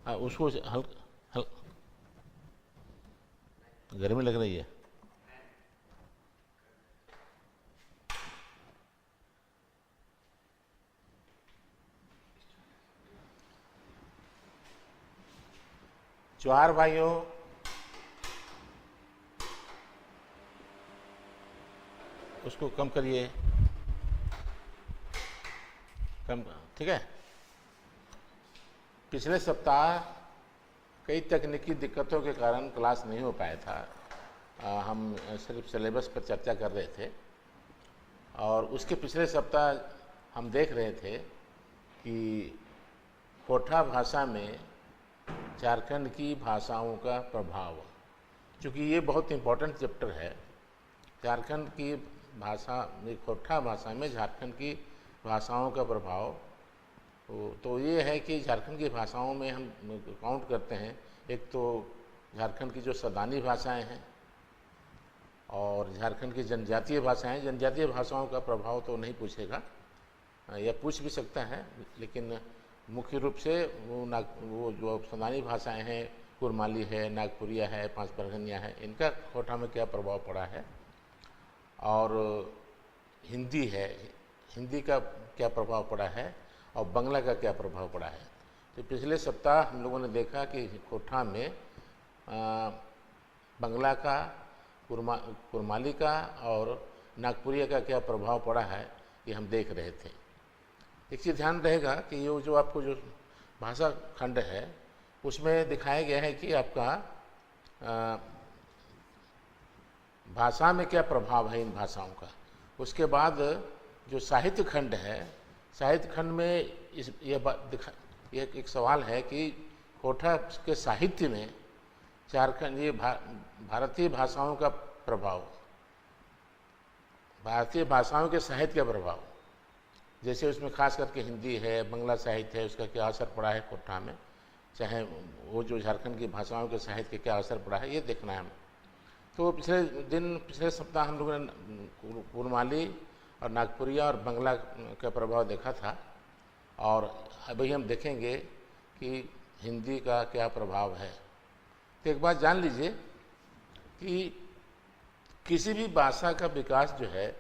उसको हल गर्मी लग रही है। चार भाइयों, उसको कम करिए, कम, ठीक है। पिछले सप्ताह कई तकनीकी दिक्कतों के कारण क्लास नहीं हो पाया था। हम सिर्फ सिलेबस पर चर्चा कर रहे थे और उसके पिछले सप्ताह हम देख रहे थे कि कोठा भाषा में झारखंड की भाषाओं का प्रभाव, क्योंकि ये बहुत इम्पोर्टेंट चैप्टर है। झारखंड की भाषा में, कोठा भाषा में झारखंड की भाषाओं का प्रभाव, तो ये है कि झारखंड की भाषाओं में हम काउंट करते हैं, एक तो झारखंड की जो सदानी भाषाएं हैं और झारखंड की जनजातीय भाषाएं। जनजातीय भाषाओं का प्रभाव तो नहीं पूछेगा, या पूछ भी सकता है, लेकिन मुख्य रूप से वो जो सदानी भाषाएं हैं, कुरमाली है, नागपुरिया है, पाँच परगनिया है, इनका कोठा में क्या प्रभाव पड़ा है, और हिंदी है, हिंदी का क्या प्रभाव पड़ा है, और बंगला का क्या प्रभाव पड़ा है। तो पिछले सप्ताह हम लोगों ने देखा कि कोठा में बंगला का, कुरमाली का और नागपुरिया का क्या प्रभाव पड़ा है, ये हम देख रहे थे। एक चीज़ ध्यान रहेगा कि ये जो आपको जो भाषा खंड है उसमें दिखाया गया है कि आपका भाषा में क्या प्रभाव है इन भाषाओं का। उसके बाद जो साहित्य खंड है, साहित्य खंड में ये एक सवाल है कि कोठा के साहित्य में झारखंड, ये भारतीय भाषाओं का प्रभाव, भारतीय भाषाओं के साहित्य का प्रभाव, जैसे उसमें खास करके हिंदी है, बंगला साहित्य है, उसका क्या असर पड़ा है कोठा में, चाहे वो जो झारखंड की भाषाओं के साहित्य का क्या असर पड़ा है, ये देखना है हमें। तो पिछले सप्ताह हम लोगों ने कुरमाली और नागपुरिया और बंगला का प्रभाव देखा था, और अभी हम देखेंगे कि हिंदी का क्या प्रभाव है। तो एक बात जान लीजिए कि किसी भी भाषा का विकास जो है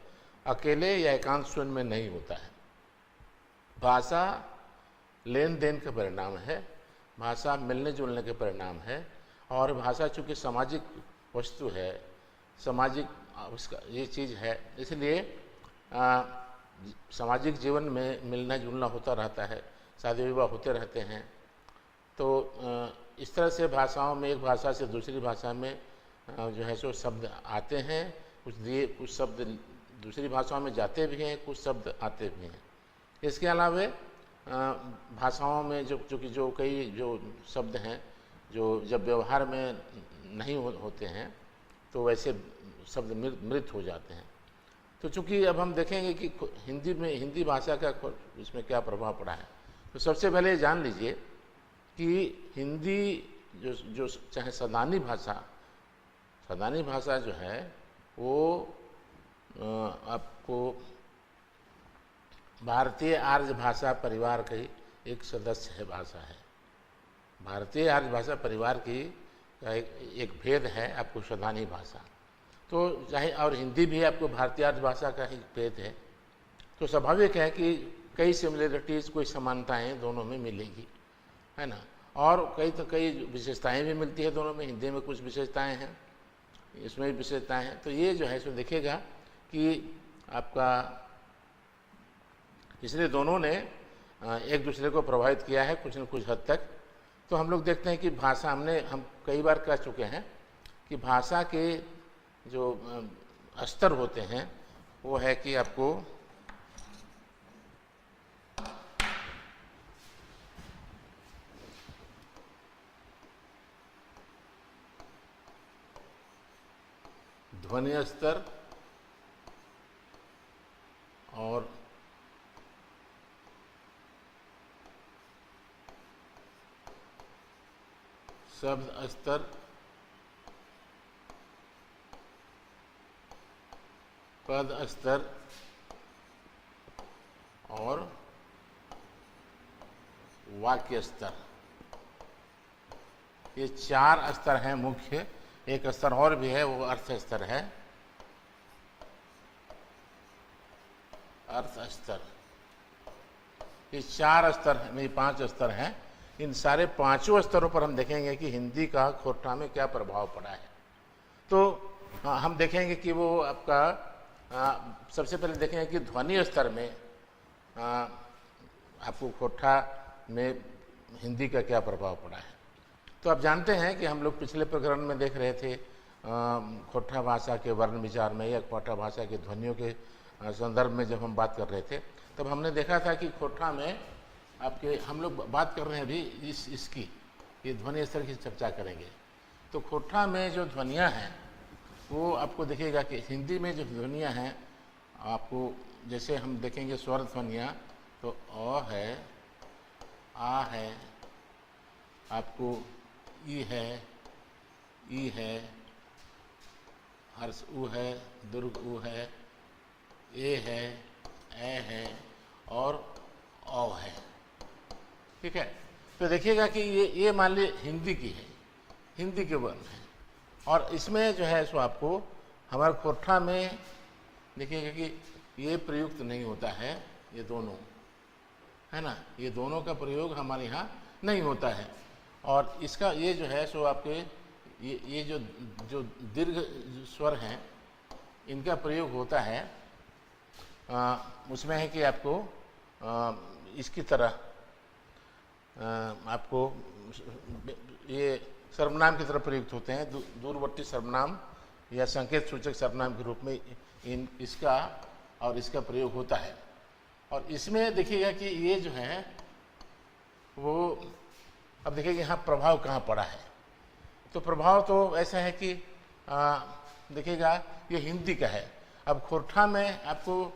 अकेले या एकांत शून्य में नहीं होता है। भाषा लेन देन का परिणाम है, भाषा मिलने जुलने के परिणाम है, और भाषा चूँकि सामाजिक वस्तु है, सामाजिक उसका ये चीज़ है, इसलिए सामाजिक जीवन में मिलना जुलना होता रहता है, शादी विवाह होते रहते हैं। तो इस तरह से भाषाओं में, एक भाषा से दूसरी भाषा में जो है सो शब्द आते हैं, कुछ शब्द दूसरी भाषाओं में जाते भी हैं, कुछ शब्द आते भी हैं। इसके अलावे भाषाओं में जो कई जो शब्द हैं जो जब व्यवहार में नहीं होते हैं तो वैसे शब्द मृत हो जाते हैं। तो चूँकि अब हम देखेंगे कि हिंदी भाषा का इसमें क्या प्रभाव पड़ा है, तो सबसे पहले जान लीजिए कि हिंदी जो चाहे सदानी भाषा जो है वो आपको भारतीय आर्य भाषा परिवार की एक सदस्य है, भाषा है। भारतीय आर्य भाषा परिवार की एक भेद है आपको सदानी भाषा। तो चाहे, और हिंदी भी आपको भारतीय आर्य भाषा का ही भेद है। तो स्वाभाविक है कि कई सिमिलरिटीज़, कोई समानताएं दोनों में मिलेगी, है ना, और कई विशेषताएं भी मिलती है दोनों में। हिंदी में कुछ विशेषताएं हैं, इसमें भी विशेषताएं हैं। तो ये जो है सो देखिएगा कि आपका, इसलिए दोनों ने एक दूसरे को प्रभावित किया है कुछ न कुछ हद तक। तो हम लोग देखते हैं कि भाषा, हम कई बार कह चुके हैं कि भाषा के जो स्तर होते हैं वो है कि आपको ध्वनि स्तर और शब्द स्तर, पद स्तर और वाक्य स्तर। ये 4 स्तर हैं मुख्य, एक स्तर और भी है, वो अर्थ स्तर है। अर्थ स्तर, ये 4 स्तर नहीं 5 स्तर हैं। इन सारे 5 स्तरों पर हम देखेंगे कि हिंदी का खोरठा में क्या प्रभाव पड़ा है। तो हम देखेंगे कि वो आपका सबसे पहले देखेंगे कि ध्वनि स्तर में आपको खोरठा में हिंदी का क्या प्रभाव पड़ा है। तो आप जानते हैं कि हम लोग पिछले प्रकरण में देख रहे थे खोरठा भाषा के वर्ण विचार में या खोरठा भाषा के ध्वनियों के संदर्भ में जब हम बात कर रहे थे, तब हमने देखा था कि खोरठा में आपके हम लोग बात कर रहे हैं अभी इसकी ये ध्वनि स्तर की चर्चा करेंगे। तो खोरठा में जो ध्वनियाँ हैं वो आपको देखिएगा कि हिंदी में जो ध्वनियाँ हैं आपको, जैसे हम देखेंगे स्वर ध्वनियाँ, तो अ है, आ है, आपको ई है, हर्ष उ है, दुर्ग उ है, ए है और औ है। ठीक है, तो देखिएगा कि ये मान ली हिंदी की है, हिंदी के वर्ण है, और इसमें जो है सो आपको हमारे खोरठा में देखिएगा कि ये प्रयुक्त नहीं होता है, ये दोनों है ना, ये दोनों का प्रयोग हमारे यहाँ नहीं होता है। और इसका ये जो है सो आपके ये जो दीर्घ स्वर हैं इनका प्रयोग होता है उसमें है कि आपको इसकी तरह आपको ये सर्वनाम की तरह प्रयुक्त होते हैं, दूरवर्ती सर्वनाम या संकेत सूचक सर्वनाम के रूप में इसका और इसका प्रयोग होता है। और इसमें देखिएगा कि ये जो है वो, अब देखिए यहाँ प्रभाव कहाँ पड़ा है। तो प्रभाव तो ऐसा है कि देखिएगा ये हिंदी का है। अब खोरठा में आपको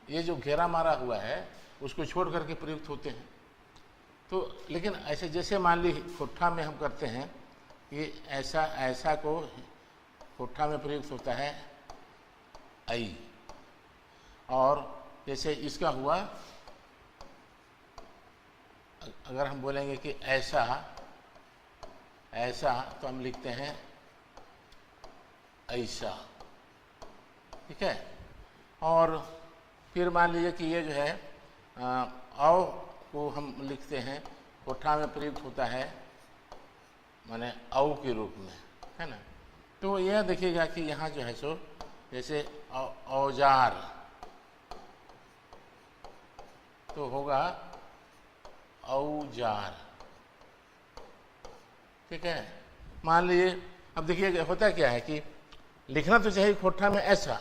ये जो घेरा मारा हुआ है उसको छोड़ करके प्रयुक्त होते हैं। तो लेकिन ऐसे जैसे मान ली खोरठा में हम करते हैं, ये ऐसा को खोरठा में प्रयुक्त होता है आई, और जैसे इसका हुआ, अगर हम बोलेंगे कि ऐसा तो हम लिखते हैं ऐसा। ठीक है, और फिर मान लीजिए कि ये जो है औ को हम लिखते हैं, खोरठा में प्रयुक्त होता है माने औ के रूप में, है ना। तो यह देखिएगा कि यहाँ जो है सो जैसे औजार तो होगा औजार। ठीक है, मान लीजिए अब देखिए होता क्या है कि लिखना तो चाहिए खोरठा में ऐसा,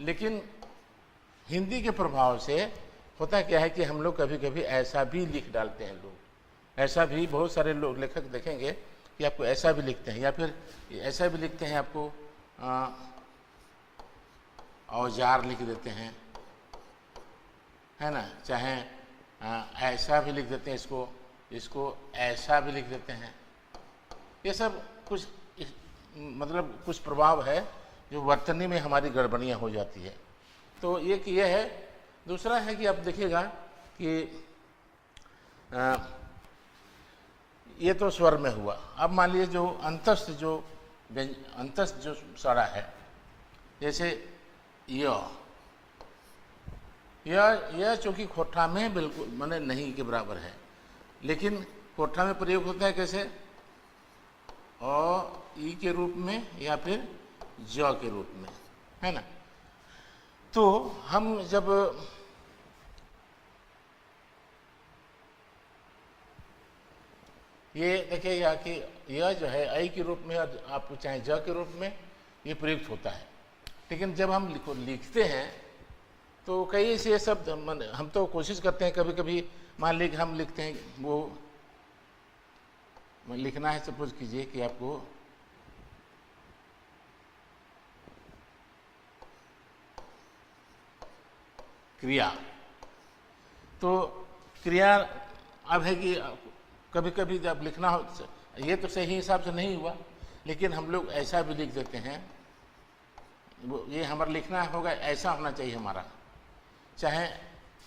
लेकिन हिंदी के प्रभाव से होता क्या है कि हम लोग कभी कभी ऐसा भी लिख डालते हैं। लोग ऐसा भी, बहुत सारे लोग लेखक देखेंगे कि आपको ऐसा भी लिखते हैं, या फिर ऐसा भी लिखते हैं, आपको औजार लिख देते हैं, है ना, चाहे ऐसा भी लिख देते हैं, इसको ऐसा भी लिख देते हैं। ये सब कुछ मतलब कुछ प्रभाव है जो वर्तनी में हमारी गड़बड़ियाँ हो जाती है। तो ये है। दूसरा है कि आप देखिएगा कि ये तो स्वर में हुआ। अब मान लीजिए जो अंतस्थ जो सड़ा है, जैसे यह चूँकि खोरठा में बिल्कुल माने नहीं के बराबर है, लेकिन खोरठा में प्रयोग होता है कैसे, अ ई के रूप में या फिर ज के रूप में, है ना। तो हम जब ये देखिएगा कि यह जो है ऐ के रूप में, आपको चाहे ज के रूप में ये प्रयुक्त होता है, लेकिन जब हम लिखते हैं तो कई ऐसे शब्द हम तो कोशिश करते हैं, कभी कभी मान लीजिए हम लिखते हैं, वो लिखना है, सपोज कीजिए कि आपको क्रिया, तो क्रिया अब है कि कभी कभी जब लिखना हो, ये तो सही हिसाब से नहीं हुआ, लेकिन हम लोग ऐसा भी लिख देते हैं। वो ये हमारा लिखना होगा, ऐसा होना चाहिए हमारा, चाहे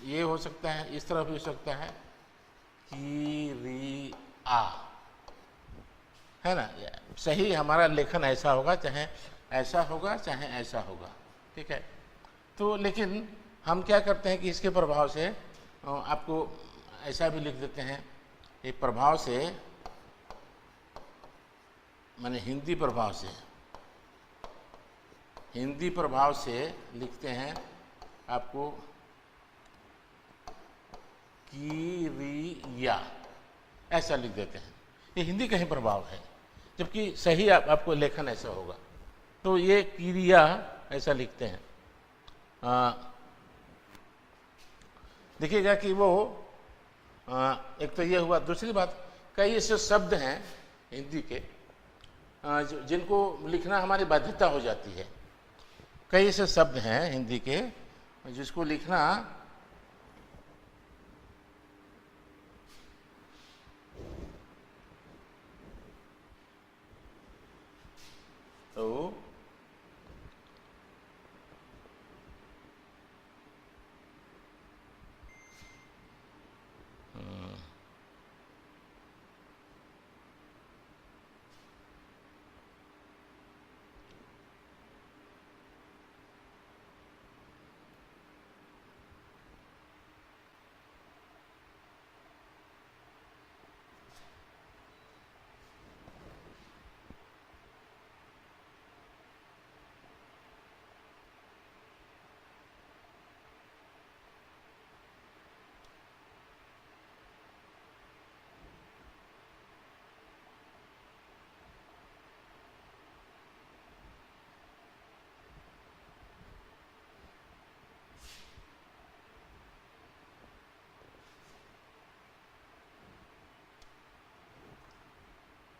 ये हो सकता है, इस तरह भी हो सकता है, आ, है ना। सही हमारा लेखन ऐसा होगा, चाहे ऐसा होगा चाहे ऐसा होगा, ठीक है। तो लेकिन हम क्या करते हैं कि इसके प्रभाव से आपको ऐसा भी लिख देते हैं, एक प्रभाव से माने हिंदी प्रभाव से लिखते हैं आपको किरिया, ऐसा लिख देते हैं। ये हिंदी का ही प्रभाव है, जबकि सही आपको लेखन ऐसा होगा। तो ये किरिया ऐसा लिखते हैं। देखिएगा कि वो एक तो ये हुआ। दूसरी बात, कई ऐसे शब्द हैं हिंदी के जिनको लिखना हमारी बाध्यता हो जाती है। कई ऐसे शब्द हैं हिंदी के जिसको लिखना तो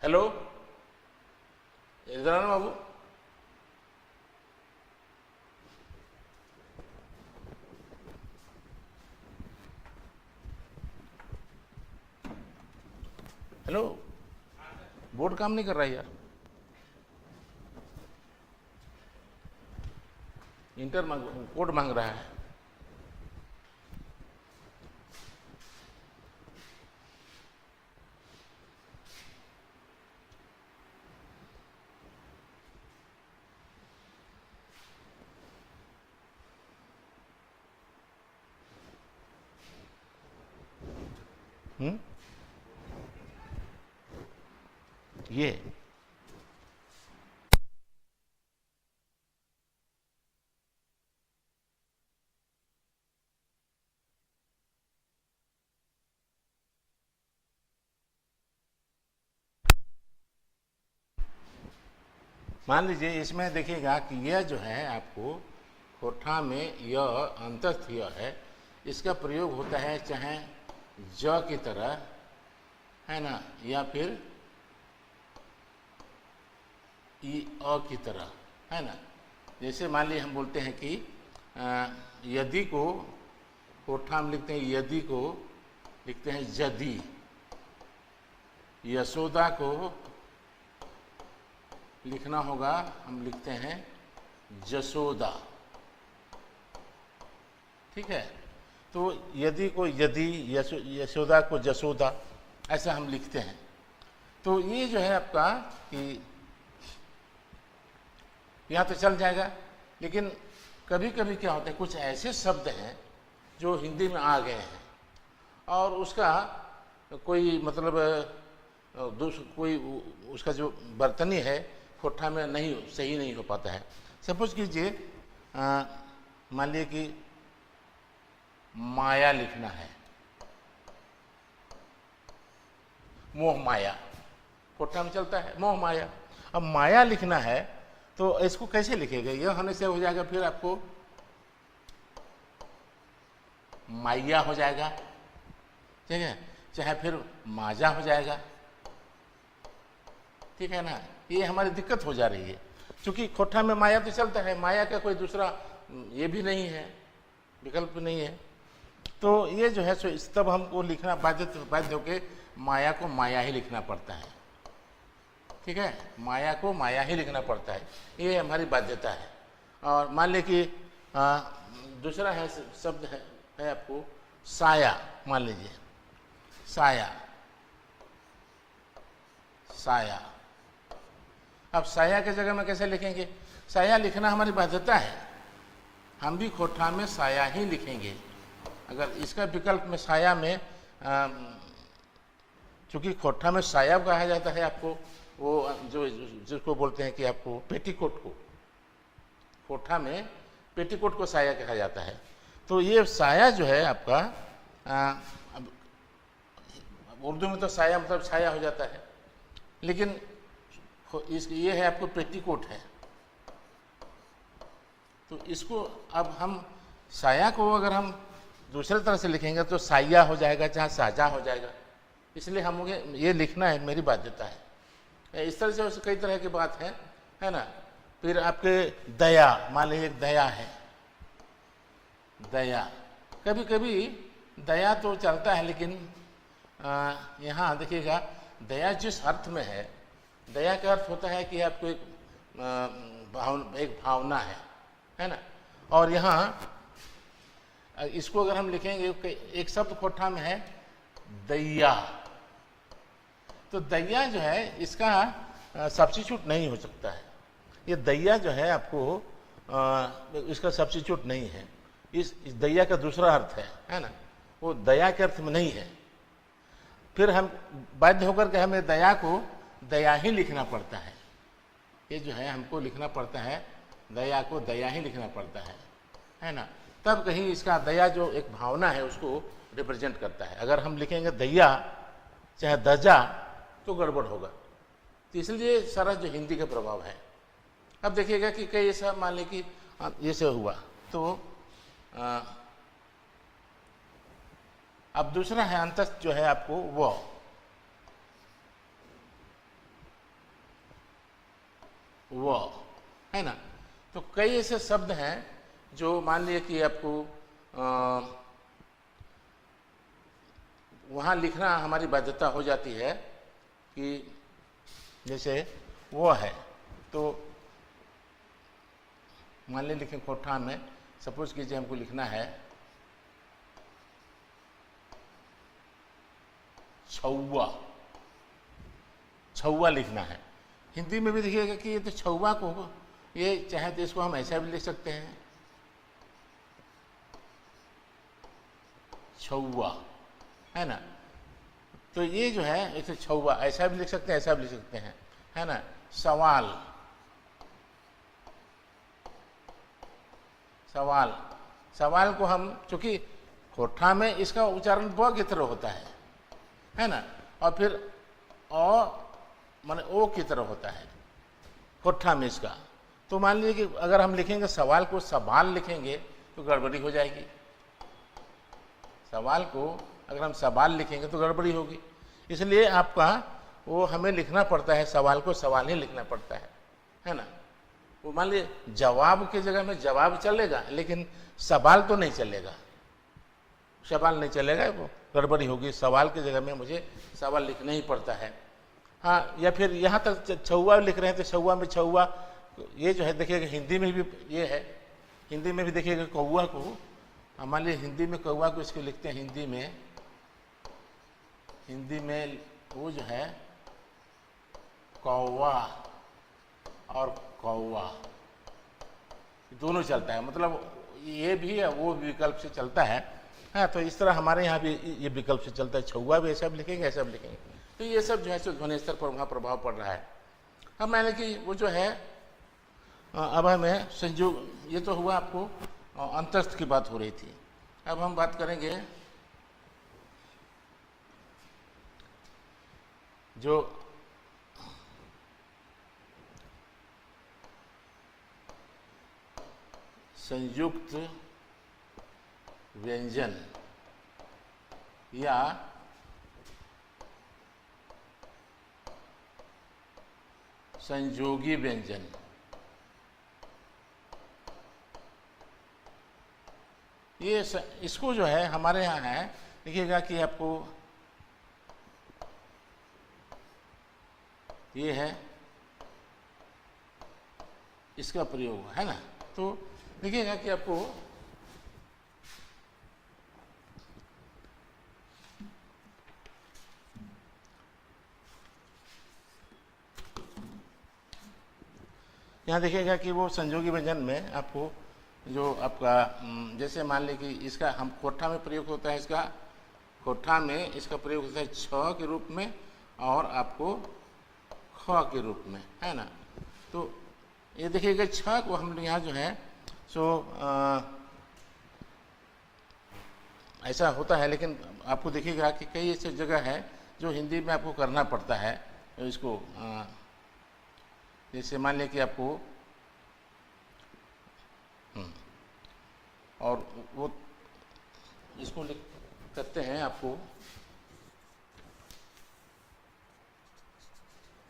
हेलो इंद्रान बाबू, हेलो, बोर्ड काम नहीं कर रहा है यार। इंटर कोड मांग रहा है। ये मान लीजिए, इसमें देखिएगा कि यह जो है आपको होठा में यह अंतस्थ यह है, इसका प्रयोग होता है चाहे ज की तरह, है ना, या फिर ई अ की तरह, है ना। जैसे मान लीजिए हम बोलते हैं कि यदि को होठा में लिखते हैं, यदि को लिखते हैं यदि, यशोदा को लिखना होगा, हम लिखते हैं जसोदा, ठीक है। तो यदि को यदि, यशोदा को जसोदा, ऐसा हम लिखते हैं। तो ये जो है आपका कि यहाँ तो चल जाएगा, लेकिन कभी कभी क्या होता है, कुछ ऐसे शब्द हैं जो हिंदी में आ गए हैं और उसका कोई मतलब कोई उसका जो बर्तनी है होठा में नहीं, सही नहीं हो पाता है। सपोज कीजिए मान लीजिए कि माया लिखना है, मोह माया, होठा में चलता है मोह माया। अब माया लिखना है तो इसको कैसे लिखेगा? यह होने से हो जाएगा, फिर आपको माया हो जाएगा, ठीक है, चाहे फिर माजा हो जाएगा, ठीक है ना। ये हमारी दिक्कत हो जा रही है, क्योंकि खोठा में माया तो चलता है, माया का कोई दूसरा ये भी नहीं है, विकल्प नहीं है। तो ये जो है सो तब हमको लिखना बाध्य होके माया को माया ही लिखना पड़ता है, ठीक है, माया को माया ही लिखना पड़ता है, ये हमारी बाध्यता है। और मान लें कि दूसरा है शब्द है आपको साया, मान लीजिए साया, साया। अब साया के जगह में कैसे लिखेंगे? साया लिखना हमारी बाध्यता है, हम भी खोठा में साया ही लिखेंगे। अगर इसका विकल्प में साया में चूँकि खोठा में साया कहा जाता है आपको, वो जो जिसको बोलते हैं कि आपको पेटीकोट को, खोठा में पेटीकोट को साया कहा जाता है। तो ये साया जो है आपका उर्दू में तो साया मतलब छाया हो जाता है, लेकिन ये है आपको पेटीकोट है। तो इसको अब हम साया को अगर हम दूसरे तरह से लिखेंगे तो साया हो जाएगा, चाहे साजा हो जाएगा। इसलिए हम ये लिखना है, मेरी बाध्यता है। इस तरह से कई तरह की बात है ना। फिर आपके दया, मान लीजिए दया है, दया कभी कभी दया तो चलता है, लेकिन यहाँ देखिएगा दया जिस अर्थ में है, दया का अर्थ होता है कि आपको एक भावना है ना। और यहाँ इसको अगर हम लिखेंगे, एक शब्द खोठा में है दैया, तो दैया जो है इसका सब्स्टिट्यूट नहीं हो सकता है। ये दैया जो है आपको इसका सब्स्टिट्यूट नहीं है। इस दैया का दूसरा अर्थ है ना, वो दया के अर्थ में नहीं है। फिर हम बाध्य होकर के हमें दया को दया ही लिखना पड़ता है। ये जो है हमको लिखना पड़ता है, दया को दया ही लिखना पड़ता है ना। तब कहीं इसका दया जो एक भावना है उसको रिप्रेजेंट करता है। अगर हम लिखेंगे दैया चाहे दजा तो गड़बड़ होगा। तो इसलिए सारा जो हिंदी का प्रभाव है। अब देखिएगा कि कई ऐसा मान लें कि ये से हुआ, तो अब दूसरा है अंतस्थ जो है आपको वो है ना। तो कई ऐसे शब्द हैं जो मान लिए कि आपको वहाँ लिखना हमारी बाध्यता हो जाती है कि जैसे वो है, तो मान लीजिए लिखें खोठा में, सपोज कीजिए हमको लिखना है छौवा, छौवा लिखना है। हिंदी में भी देखिएगा कि ये तो छौवा को, ये चाहे तो इसको हम ऐसा भी लिख सकते हैं छौवा, है ना। तो ये जो है ऐसे छौवा ऐसा भी लिख सकते हैं, ऐसा भी लिख सकते हैं, है ना। सवाल, सवाल, सवाल को हम चूंकि खोठा में इसका उच्चारण ब की तरह होता है ना, और फिर माने ओ की तरह होता है खोठा में इसका। तो मान लीजिए कि अगर हम लिखेंगे सवाल को सवाल लिखेंगे तो गड़बड़ी हो जाएगी। सवाल को अगर हम सवाल लिखेंगे तो गड़बड़ी होगी। इसलिए आपका वो हमें लिखना पड़ता है, सवाल को सवाल ही लिखना पड़ता है ना। वो मान लीजिए जवाब की जगह में जवाब चलेगा, लेकिन सवाल तो नहीं चलेगा, सवाल नहीं चलेगा, वो गड़बड़ी होगी। सवाल की जगह में मुझे सवाल लिखना ही पड़ता है। हाँ, या फिर यहाँ तक छौवा लिख रहे हैं तो छौवा में छौवा, ये जो है देखिएगा हिंदी में भी ये है, हिंदी में भी देखिएगा कौवा को, मान लीजिए हिंदी में कौवा को इसको लिखते हैं हिंदी में वो जो है कौवा और कौवा दोनों चलता है, मतलब ये भी है वो भी विकल्प से चलता है। हाँ, तो इस तरह हमारे यहाँ भी ये विकल्प से चलता है, छौवा भी ऐसा भी लिखेंगे, ऐसा भी लिखेंगे। तो ये सब जो है ध्वनि स्तर पर वहाँ प्रभाव पड़ रहा है। अब मैंने कि वो जो है अब हमें संयोग, ये तो हुआ आपको अंतस्थ की बात हो रही थी। अब हम बात करेंगे जो संयुक्त व्यंजन या संयोगी व्यंजन, ये इसको जो है हमारे यहाँ है, देखिएगा कि आपको ये है इसका प्रयोग है ना। तो देखिएगा कि आपको यहाँ देखिएगा कि वो संयोगी व्यंजन में आपको जो आपका जैसे मान लीजिए कि इसका हम कोठा में प्रयोग होता है, इसका कोठा में इसका प्रयोग होता है छ के रूप में और आपको ख के रूप में, है ना। तो ये देखिएगा छ को हम यहाँ जो है सो ऐसा होता है, लेकिन आपको देखिएगा कि कई ऐसे जगह है जो हिंदी में आपको करना पड़ता है इसको। जैसे मान लिया कि आपको और वो इसको लिख करते हैं आपको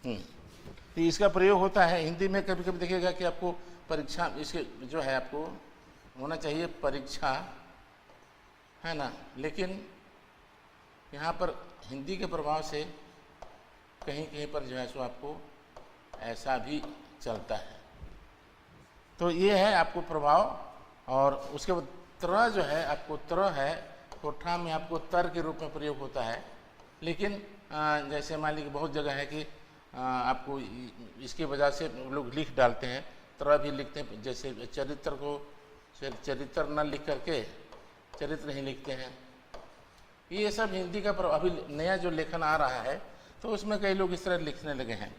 तो इसका प्रयोग होता है हिंदी में। कभी कभी देखिएगा कि आपको परीक्षा इसके जो है आपको होना चाहिए परीक्षा, है ना, लेकिन यहाँ पर हिंदी के प्रभाव से कहीं कहीं पर जो है सो आपको ऐसा भी चलता है। तो ये है आपको प्रभाव। और उसके बाद त्र जो है आपको त्र है कोठा में आपको तर के रूप में प्रयोग होता है, लेकिन जैसे मान लीजिए बहुत जगह है कि आपको इसकी वजह से लोग लिख डालते हैं, त्र भी लिखते हैं। जैसे चरित्र को चरित्र न लिख करके चरित्र ही लिखते हैं। ये सब हिंदी का अभी नया जो लेखन आ रहा है तो उसमें कई लोग इस तरह लिखने लगे हैं।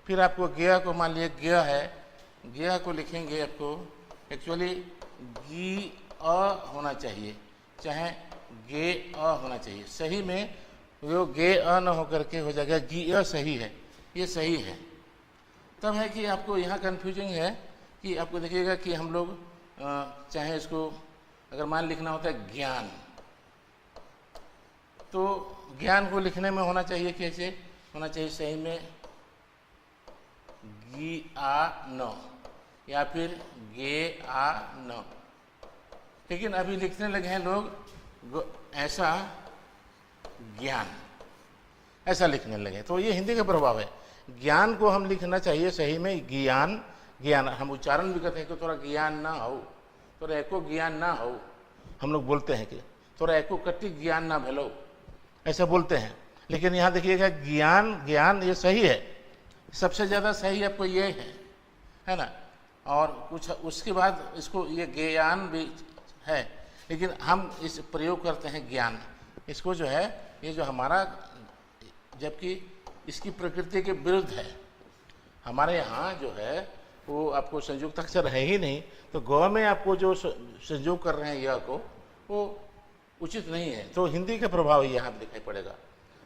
फिर आपको गया को मान लिया गया है, गया को लिखेंगे आपको एक्चुअली गी अ होना चाहिए, चाहे गे अ होना चाहिए। सही में वो गे अ न होकर के हो जाएगा गी अ सही है, ये सही है। तब है कि आपको यहाँ कन्फ्यूजिंग है कि आपको देखिएगा कि हम लोग चाहे इसको अगर मान लिखना होता है ज्ञान, तो ज्ञान को लिखने में होना चाहिए कैसे होना चाहिए, सही में गी आ न या फिर गे आ न। लेकिन अभी लिखने लगे हैं लोग ऐसा ज्ञान, ऐसा लिखने लगे। तो ये हिंदी का प्रभाव है। ज्ञान को हम लिखना चाहिए सही में ज्ञान, ज्ञान। हम उच्चारण भी करते हैं कि थोड़ा ज्ञान ना हो, थोड़ा एको ज्ञान ना हो, हम लोग बोलते हैं कि थोड़ा एको कट्टी ज्ञान ना भलो, ऐसा बोलते हैं। लेकिन यहाँ देखिएगा ज्ञान ज्ञान ये सही है, सबसे ज़्यादा सही आपको ये है ना। और कुछ उसके बाद इसको ये ज्ञान भी है, लेकिन हम इस प्रयोग करते हैं ज्ञान, इसको जो है ये जो हमारा, जबकि इसकी प्रकृति के विरुद्ध है। हमारे यहाँ जो है वो आपको संयुक्त अक्षर है ही नहीं, तो गौ में आपको जो संयोग कर रहे हैं यह को, वो उचित नहीं है। तो हिंदी का प्रभाव यहाँ दिखाई पड़ेगा।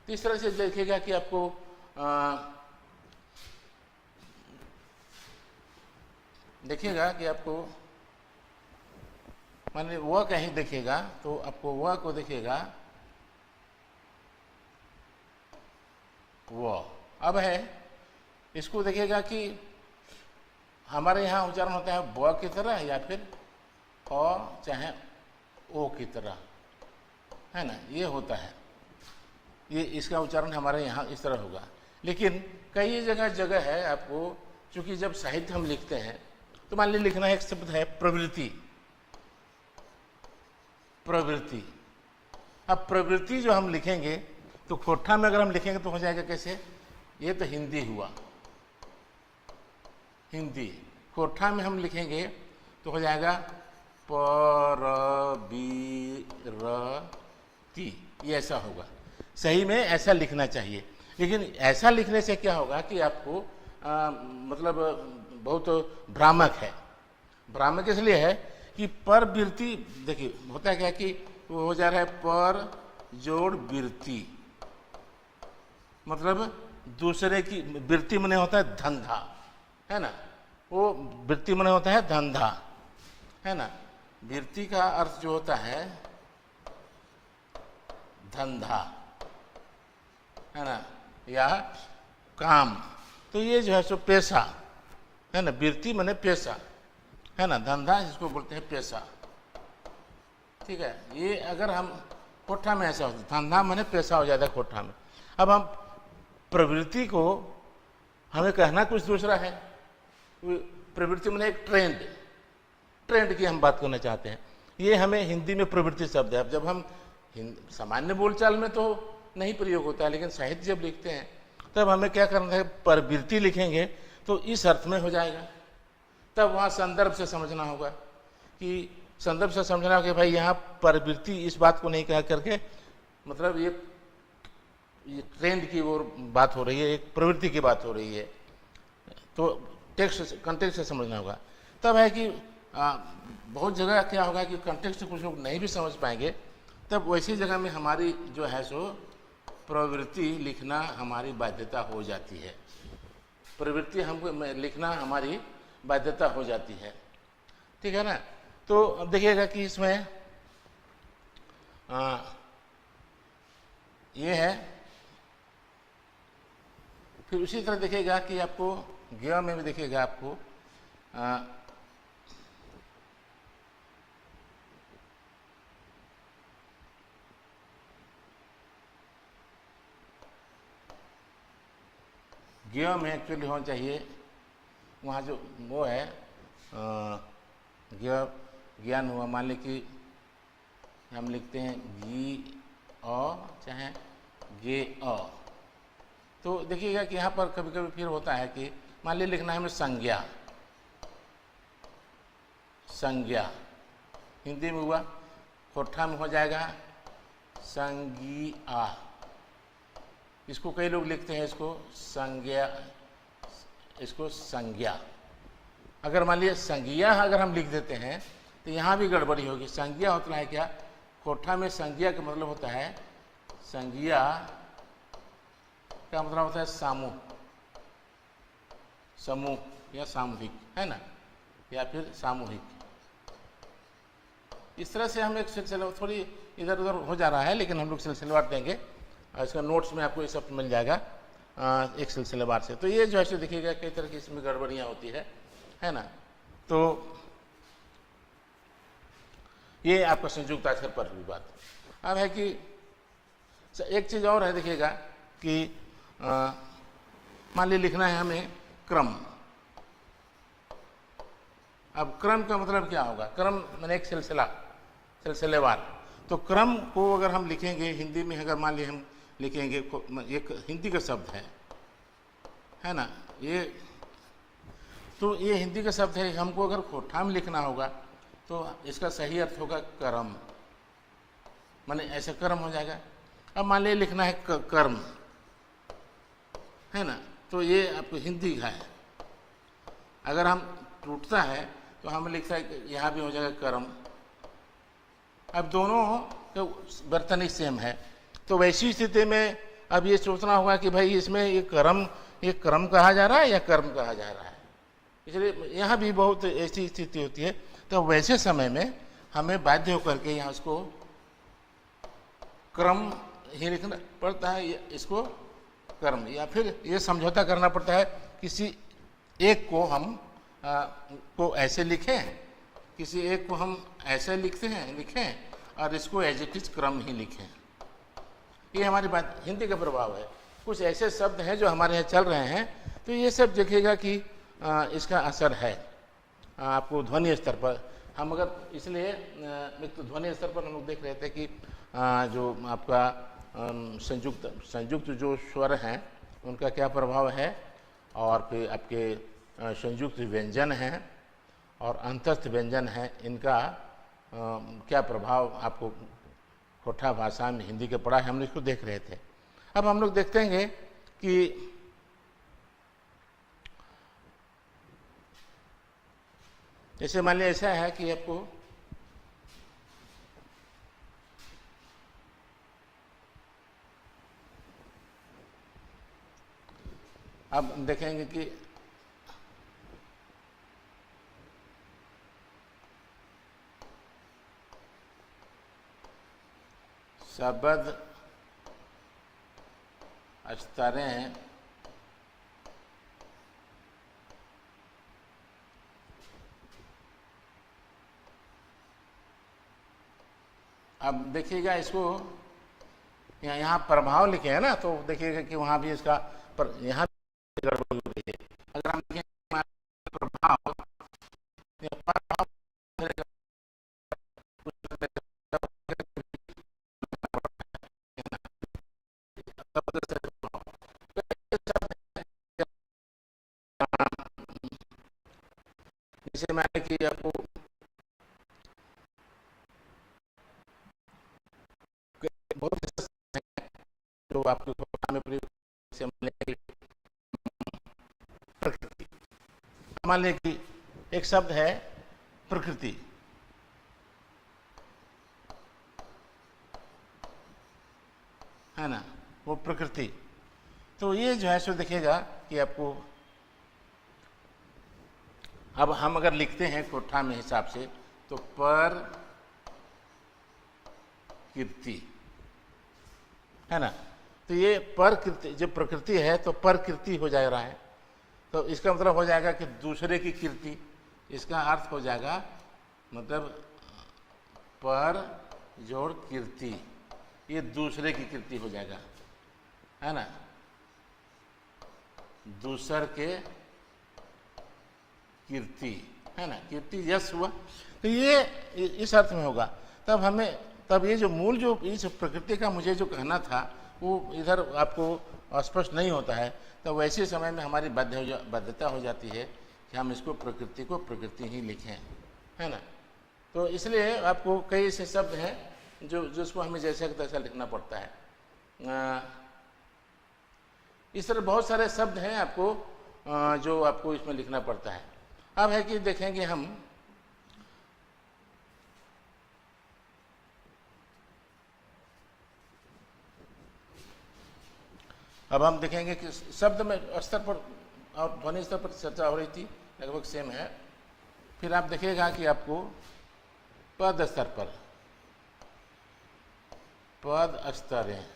तो इस तरह से देखिएगा कि आपको देखिएगा कि आपको मान लीजिए वह कहीं देखिएगा तो आपको वह को देखिएगा वह। अब है इसको देखिएगा कि हमारे यहाँ उच्चारण होता है ब की तरह या फिर अ चाहे ओ की तरह, है ना, ये होता है। ये इसका उच्चारण हमारे यहाँ इस तरह होगा। लेकिन कई जगह है आपको, चूँकि जब साहित्य हम लिखते हैं तो मान लीजिए लिखना एक शब्द है प्रवृत्ति, प्रवृत्ति। अब प्रवृत्ति जो हम लिखेंगे तो कोठा में अगर हम लिखेंगे तो हो जाएगा कैसे, ये तो हिंदी हुआ, हिंदी। कोठा में हम लिखेंगे तो हो जाएगा परबीरती, ये ऐसा होगा। सही में ऐसा लिखना चाहिए। लेकिन ऐसा लिखने से क्या होगा कि आपको मतलब बहुत भ्रामक है। भ्रामक इसलिए है कि पर वृत्ति, देखिए होता है क्या कि वो हो जा रहा है पर जोड़ वृत्ति, मतलब दूसरे की वृत्ति मने होता है धंधा, है ना, वो वृत्ति मने होता है धंधा, है ना। वृत्ति का अर्थ जो होता है धंधा, है ना, या काम। तो ये जो है सो पेशा, है ना, वृत्ति मने पेशा, है ना, धंधा जिसको बोलते हैं पेशा, ठीक है। ये अगर हम कोठा में ऐसा होता है, धंधा मने पेशा हो जाता है कोठा में। अब हम प्रवृत्ति को हमें कहना कुछ दूसरा है। प्रवृत्ति मने एक ट्रेंड, ट्रेंड की हम बात करना चाहते हैं। ये हमें हिंदी में प्रवृत्ति शब्द है। अब जब हम सामान्य बोलचाल में तो नहीं प्रयोग होता है, लेकिन साहित्य जब लिखते हैं तब हमें क्या करना है, प्रवृत्ति लिखेंगे तो इस अर्थ में हो जाएगा, तब वहाँ संदर्भ से समझना होगा कि संदर्भ से समझना होगा कि भाई यहाँ प्रवृत्ति इस बात को नहीं कह करके मतलब ये ट्रेंड की ओर बात हो रही है, एक प्रवृत्ति की बात हो रही है, तो टेक्स्ट कंटेक्स्ट से समझना होगा। तब है कि बहुत जगह क्या होगा कि कंटेक्स्ट से कुछ लोग नहीं भी समझ पाएंगे, तब वैसी जगह में हमारी जो है सो प्रवृत्ति लिखना हमारी बाध्यता हो जाती है, प्रवृत्ति हमको लिखना हमारी बाध्यता हो जाती है, ठीक है ना। तो अब देखिएगा कि इसमें ये है, फिर उसी तरह देखिएगा कि आपको ज्ञ में भी देखिएगा आपको ज्ञ में एक्चुअली होना चाहिए वहाँ जो वो है ज्ञान हुआ, मान ली कि हम लिखते हैं जी अ चाहे गे अ, तो देखिएगा कि यहाँ पर कभी कभी फिर होता है कि मान ली लिखना है हमें संज्ञा, संज्ञा हिंदी में हुआ, खोठा में हो जाएगा संज्ञा, इसको कई लोग लिखते हैं इसको संज्ञा, इसको संज्ञा। अगर मान लीजिए संज्ञा अगर हम लिख देते हैं तो यहाँ भी गड़बड़ी होगी। संज्ञा होता है क्या, कोठा में संज्ञा का मतलब होता है, संज्ञा का मतलब होता है समूह, समूह या सामूहिक, है ना, या फिर सामूहिक। इस तरह से हम एक सिलसिला, थोड़ी इधर उधर हो जा रहा है लेकिन हम लोग सिलसिलेवार देंगे, इसका नोट्स में आपको ये सब मिल जाएगा एक सिलसिलेवार से। तो ये जो है देखिएगा कई तरह की इसमें गड़बड़ियाँ होती है ना। तो ये आपका संयुक्त अक्षर पर भी बात। अब है कि एक चीज़ और है, देखिएगा कि मान ली लिखना है हमें क्रम। अब क्रम का मतलब क्या होगा, क्रम मैंने एक सिलसिला, सिलसिलेवार। तो क्रम को अगर हम लिखेंगे हिंदी में, अगर मान ली हम लिखेंगे, एक हिंदी का शब्द है ना, ये तो ये हिंदी का शब्द है, हमको अगर कोठा में लिखना होगा तो इसका सही अर्थ होगा कर्म, माने ऐसा कर्म हो जाएगा। अब मान लीजिए लिखना है कर्म, है ना, तो ये आपको हिंदी का है। अगर हम टूटता है तो हम लिखता है यहाँ भी हो जाएगा कर्म। अब दोनों का बर्तन सेम है, तो वैसी स्थिति में अब ये सोचना होगा कि भाई इसमें ये क्रम कहा जा रहा है या कर्म कहा जा रहा है। इसलिए यहाँ भी बहुत ऐसी स्थिति होती है, तो वैसे समय में हमें बाध्य होकर के यहाँ उसको क्रम ही लिखना पड़ता है, इसको कर्म, या फिर ये समझौता करना पड़ता है, किसी एक को हम को ऐसे लिखें, किसी एक को हम ऐसे लिखें और इसको एज इट इज क्रम ही लिखें। ये हमारी बात हिंदी का प्रभाव है। कुछ ऐसे शब्द हैं जो हमारे यहाँ चल रहे हैं, तो ये सब देखिएगा कि इसका असर है आपको ध्वनि स्तर पर। हम अगर इसलिए एक तो ध्वनि स्तर पर हम लोग देख रहे थे कि जो आपका संयुक्त जो स्वर हैं उनका क्या प्रभाव है, और फिर आपके संयुक्त व्यंजन हैं और अंतस्थ व्यंजन हैं, इनका क्या प्रभाव आपको कोठा भाषा में हिंदी के पढ़ा है, हम इसको देख रहे थे। अब हम लोग देखते हैं कि जैसे मान लिया ऐसा है कि आपको अब देखेंगे कि शब्द स्तरें अब देखिएगा इसको यहाँ प्रभाव लिखे हैं ना, तो देखिएगा कि वहाँ भी इसका यहाँ भी गड़बड़ हो रही है। अगर हम लिखें प्रभाव, आपके में प्रयोग से प्रकृति। मान लें कि एक शब्द है प्रकृति, है ना, वो प्रकृति। तो ये जो है सो देखिएगा कि आपको, अब हम अगर लिखते हैं कोठा में हिसाब से तो पर कीर्ति, है ना, तो ये पर कीर्ति जो प्रकृति है तो पर कीर्ति हो जा रहा है। तो इसका मतलब हो जाएगा कि दूसरे की कीर्ति, इसका अर्थ हो जाएगा मतलब पर जोड़ कीर्ति, ये दूसरे की कीर्ति हो जाएगा, है ना, दूसर के कीर्ति, है ना, कीर्ति यश हुआ। तो ये इस अर्थ में होगा। तब ये जो मूल जो इस प्रकृति का मुझे जो कहना था वो इधर आपको स्पष्ट नहीं होता है। तो वैसे समय में हमारी बाध्यता हो जाती है कि हम इसको प्रकृति को प्रकृति ही लिखें, है ना। तो इसलिए आपको कई ऐसे शब्द हैं जिसको हमें जैसे तैसा लिखना पड़ता है। इस तरह बहुत सारे शब्द हैं आपको जो आपको इसमें लिखना पड़ता है। अब है कि देखेंगे हम देखेंगे कि शब्द में स्तर पर और ध्वनि स्तर पर चर्चा हो रही थी, लगभग सेम है। फिर आप देखिएगा कि आपको पद स्तर पर, पद स्तर है,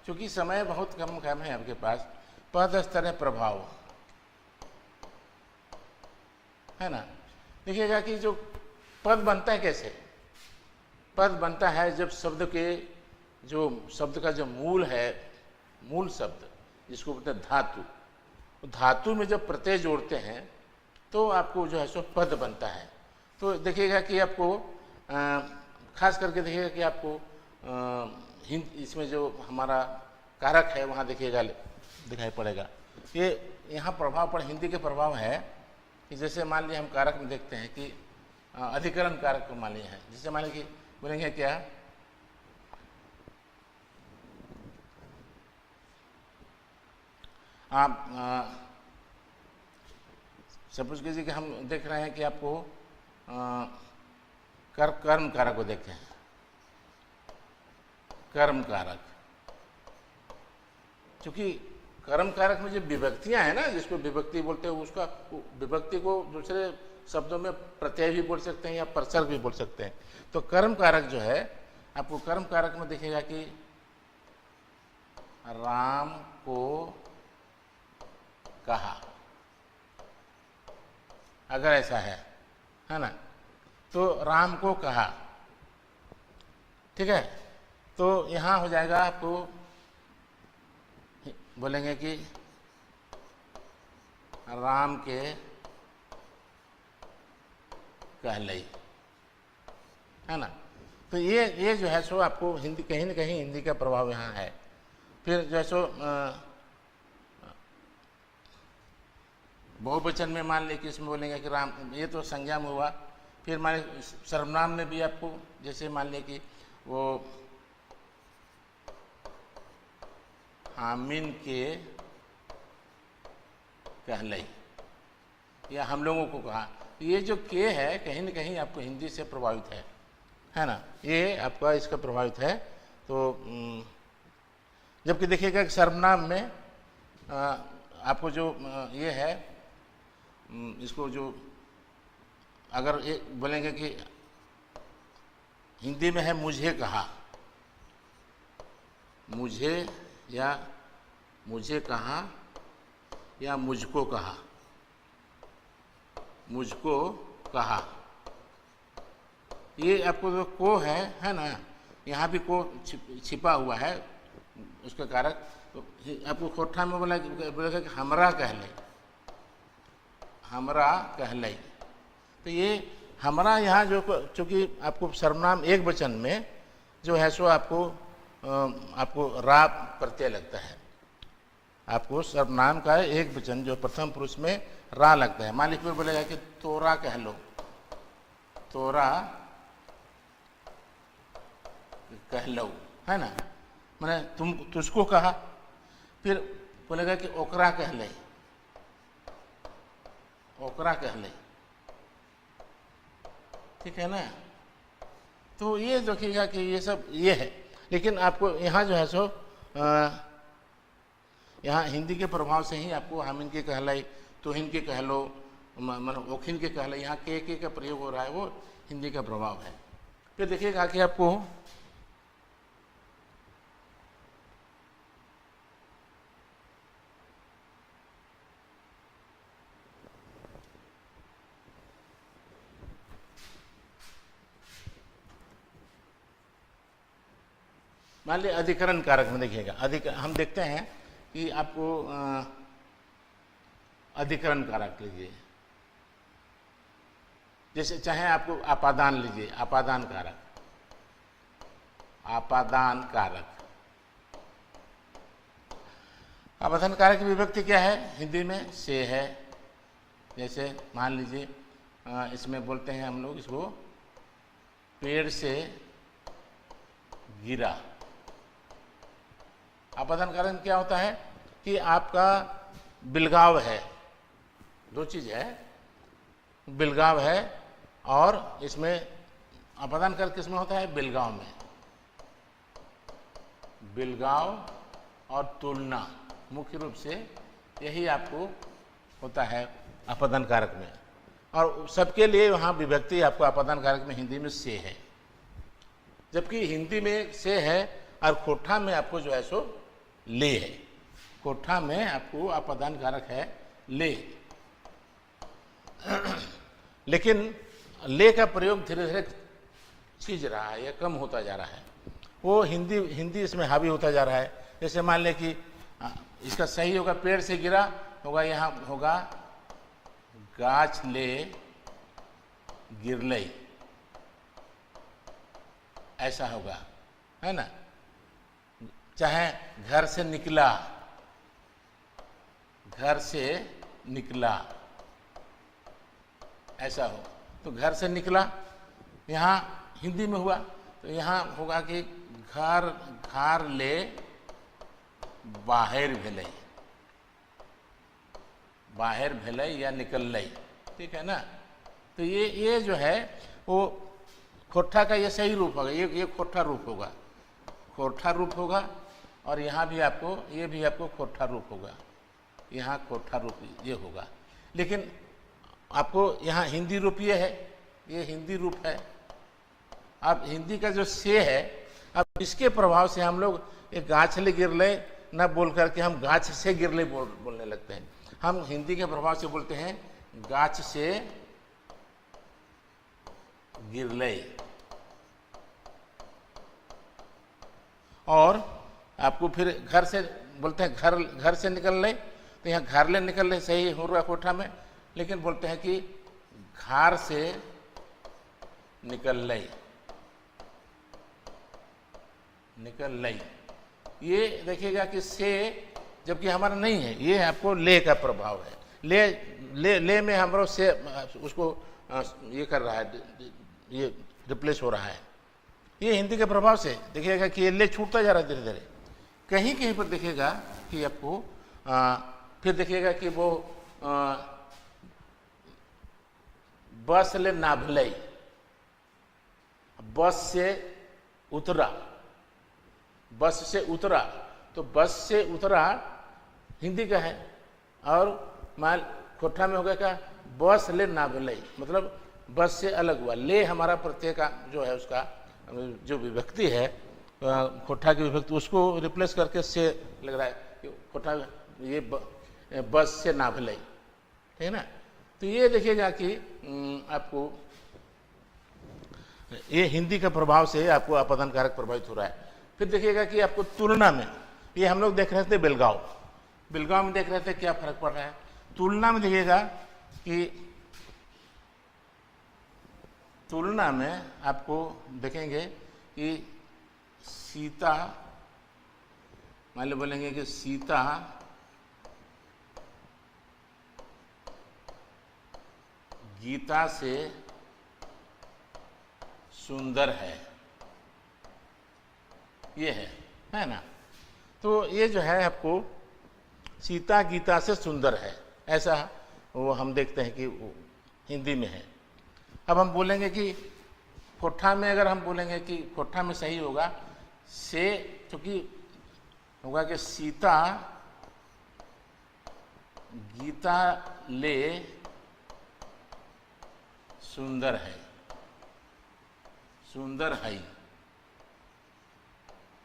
चूंकि समय बहुत कम है आपके पास, पद स्तर है प्रभाव, है ना। देखिएगा कि जो पद बनता है कैसे, पद बनता है जब शब्द का जो मूल है, मूल शब्द जिसको बोलते हैं धातु, धातु में जब प्रत्यय जोड़ते हैं तो आपको जो है सो पद बनता है। तो देखिएगा कि आपको खास करके देखिएगा कि आपको इसमें जो हमारा कारक है वहाँ देखिएगा दिखाई पड़ेगा। ये यहाँ प्रभाव पर हिंदी के प्रभाव है कि जैसे मान लिया हम कारक में देखते हैं कि अधिकरण कारक को मान लिया है। जैसे मान लीजिए बोलेंगे क्या, आप सपोज कीजिए कि हम देख रहे हैं कि आपको कर्म कारक को देखते हैं, कर्म कारक, क्योंकि कर्म कारक में जो विभक्तियां हैं ना, जिसको विभक्ति बोलते हैं, उसका विभक्ति को दूसरे शब्दों में प्रत्यय भी बोल सकते हैं या प्रसर्ग भी बोल सकते हैं। तो कर्म कारक जो है आपको कर्म कारक में देखिएगा कि राम को कहा, अगर ऐसा है ना, तो राम को कहा, ठीक है। तो यहां हो जाएगा, आपको बोलेंगे कि राम के कहलई, है ना। तो ये जो है सो आपको हिंदी कहीं न कहीं हिंदी का प्रभाव यहाँ है। फिर जो है सो बहुवचन में मान लें कि इसमें बोलेंगे कि राम, ये तो संज्ञा में हुआ। फिर मान सर्वनाम में भी आपको जैसे मान लें कि वो हामिन के कहलई या हम लोगों को कहा, ये जो के है कहीं न कहीं आपको हिंदी से प्रभावित है ना, ये आपका इसका प्रभावित है। तो जबकि देखिएगा कि सर्वनाम में आपको जो ये है, इसको जो अगर ये बोलेंगे कि हिंदी में है मुझे कहा, मुझे या मुझे कहा या मुझको कहा, मुझको कहा, ये आपको जो को है ना, यहाँ भी को छिपा हुआ है उसका कारक। तो आपको कोठा में बोलेगा कि हमरा कहले, हमरा कहलई। तो ये हमरा यहाँ जो चूँकि आपको सर्वनाम एक वचन में जो है सो आपको रा प्रत्यय लगता है, आपको सर्वनाम का एक वचन जो प्रथम पुरुष में रा लगता है। मान लीजिए बोलेगा कि तोरा कह लो, तोरा कह लो, है ना, मैंने तुम तुझको कहा, फिर बोलेगा कि ओकरा कह ले, ओकरा कह ले, ठीक है ना। तो ये देखिएगा कि ये सब ये है, लेकिन आपको यहाँ जो है सो यहाँ हिंदी के प्रभाव से ही आपको हम इनके कहलाई, तो इनके कह लो, मतलब ओखिन के कह लो, यहाँ के का प्रयोग हो रहा है, वो हिंदी का प्रभाव है। फिर देखिएगा कि आपको मान लीजिए अधिकरण कारक में देखिएगा, हम देखते हैं कि आपको अधिकरण कारक लीजिए, जैसे चाहे आपको आपादान लीजिए, आपादान कारक, आपादान कारक, आपादान कारक की विभक्ति क्या है हिंदी में? से है। जैसे मान लीजिए इसमें बोलते हैं हम लोग इसको पेड़ से गिरा। आपादान कारक क्या होता है कि आपका बिलगाव है, दो चीज है, बिलगाव है और इसमें आपादान कारक किसमें होता है? बिलगाव में। बिलगाव और तुलना मुख्य रूप से यही आपको होता है आपादान कारक में, और सबके लिए वहाँ विभक्ति आपको आपादान कारक में हिंदी में से है, जबकि हिंदी में से है और कोठा में आपको जो है सो ले है। कोठा में आपको आपादान कारक है ले, लेकिन ले का प्रयोग धीरे धीरे छिज रहा है या कम होता जा रहा है, वो हिंदी इसमें हावी होता जा रहा है। जैसे मान लें कि इसका सही होगा पेड़ से गिरा, होगा यहाँ होगा गाछ ले गिरलई, ऐसा होगा, है ना। चाहे घर से निकला, घर से निकला, ऐसा हो, तो घर से निकला यहाँ हिंदी में हुआ, तो यहाँ होगा कि घर घर ले बाहर भेलै, बाहर भेलै या निकललै, ठीक है ना। तो ये जो है वो खोठा का ये सही रूप होगा, ये खोठा रूप होगा, खोठा रूप होगा, और यहाँ भी आपको ये भी आपको खोठा रूप होगा, यहाँ खोठा रूप ये होगा। लेकिन आपको यहाँ हिंदी रूप ये है, ये हिंदी रूप है। अब हिंदी का जो से है, अब इसके प्रभाव से हम लोग एक गाछ ले गिरले न बोल करके हम गाछ से गिरले बोलने लगते हैं। हम हिंदी के प्रभाव से बोलते हैं गाछ से गिरले, और आपको फिर घर से बोलते हैं घर से निकल ले, तो यहाँ घर ले निकल ले सही हो रहा कोठा में, लेकिन बोलते हैं कि घर से निकल ले, निकल ले। ये देखिएगा कि से जबकि हमारा नहीं है, ये आपको ले का प्रभाव है। ले में हमारा से उसको ये कर रहा है, ये रिप्लेस हो रहा है, ये हिंदी के प्रभाव से देखिएगा कि ये ले छूटता जा रहा है धीरे धीरे। कहीं कहीं पर देखिएगा कि आपको फिर देखिएगा कि वो बस ले नाभलई, बस से उतरा, बस से उतरा, तो बस से उतरा हिंदी का है, और मान खोठा में हो गया क्या? बस ले नाभलई, मतलब बस से अलग हुआ। ले हमारा प्रत्यय का जो है उसका जो विभक्ति है, खोठा की विभक्ति, उसको रिप्लेस करके से लग रहा है कि खोठा ये बस से नाभलई, ठीक है ना। तो ये देखिएगा कि आपको ये हिंदी के प्रभाव से आपको आपादान कारक प्रभावित हो रहा है। फिर देखिएगा कि आपको तुलना में, ये हम लोग देख रहे थे बेलगांव, बेलगांव में देख रहे थे क्या फर्क पड़ रहा है। तुलना में देखिएगा कि तुलना में आपको देखेंगे कि सीता, मान लो बोलेंगे कि सीता गीता से सुंदर है, ये है ना। तो ये जो है आपको सीता गीता से सुंदर है, ऐसा वो हम देखते हैं कि हिंदी में है। अब हम बोलेंगे कि कोठा में, अगर हम बोलेंगे कि कोठा में सही होगा से, क्योंकि होगा कि सीता गीता ले सुंदर है, सुंदर है,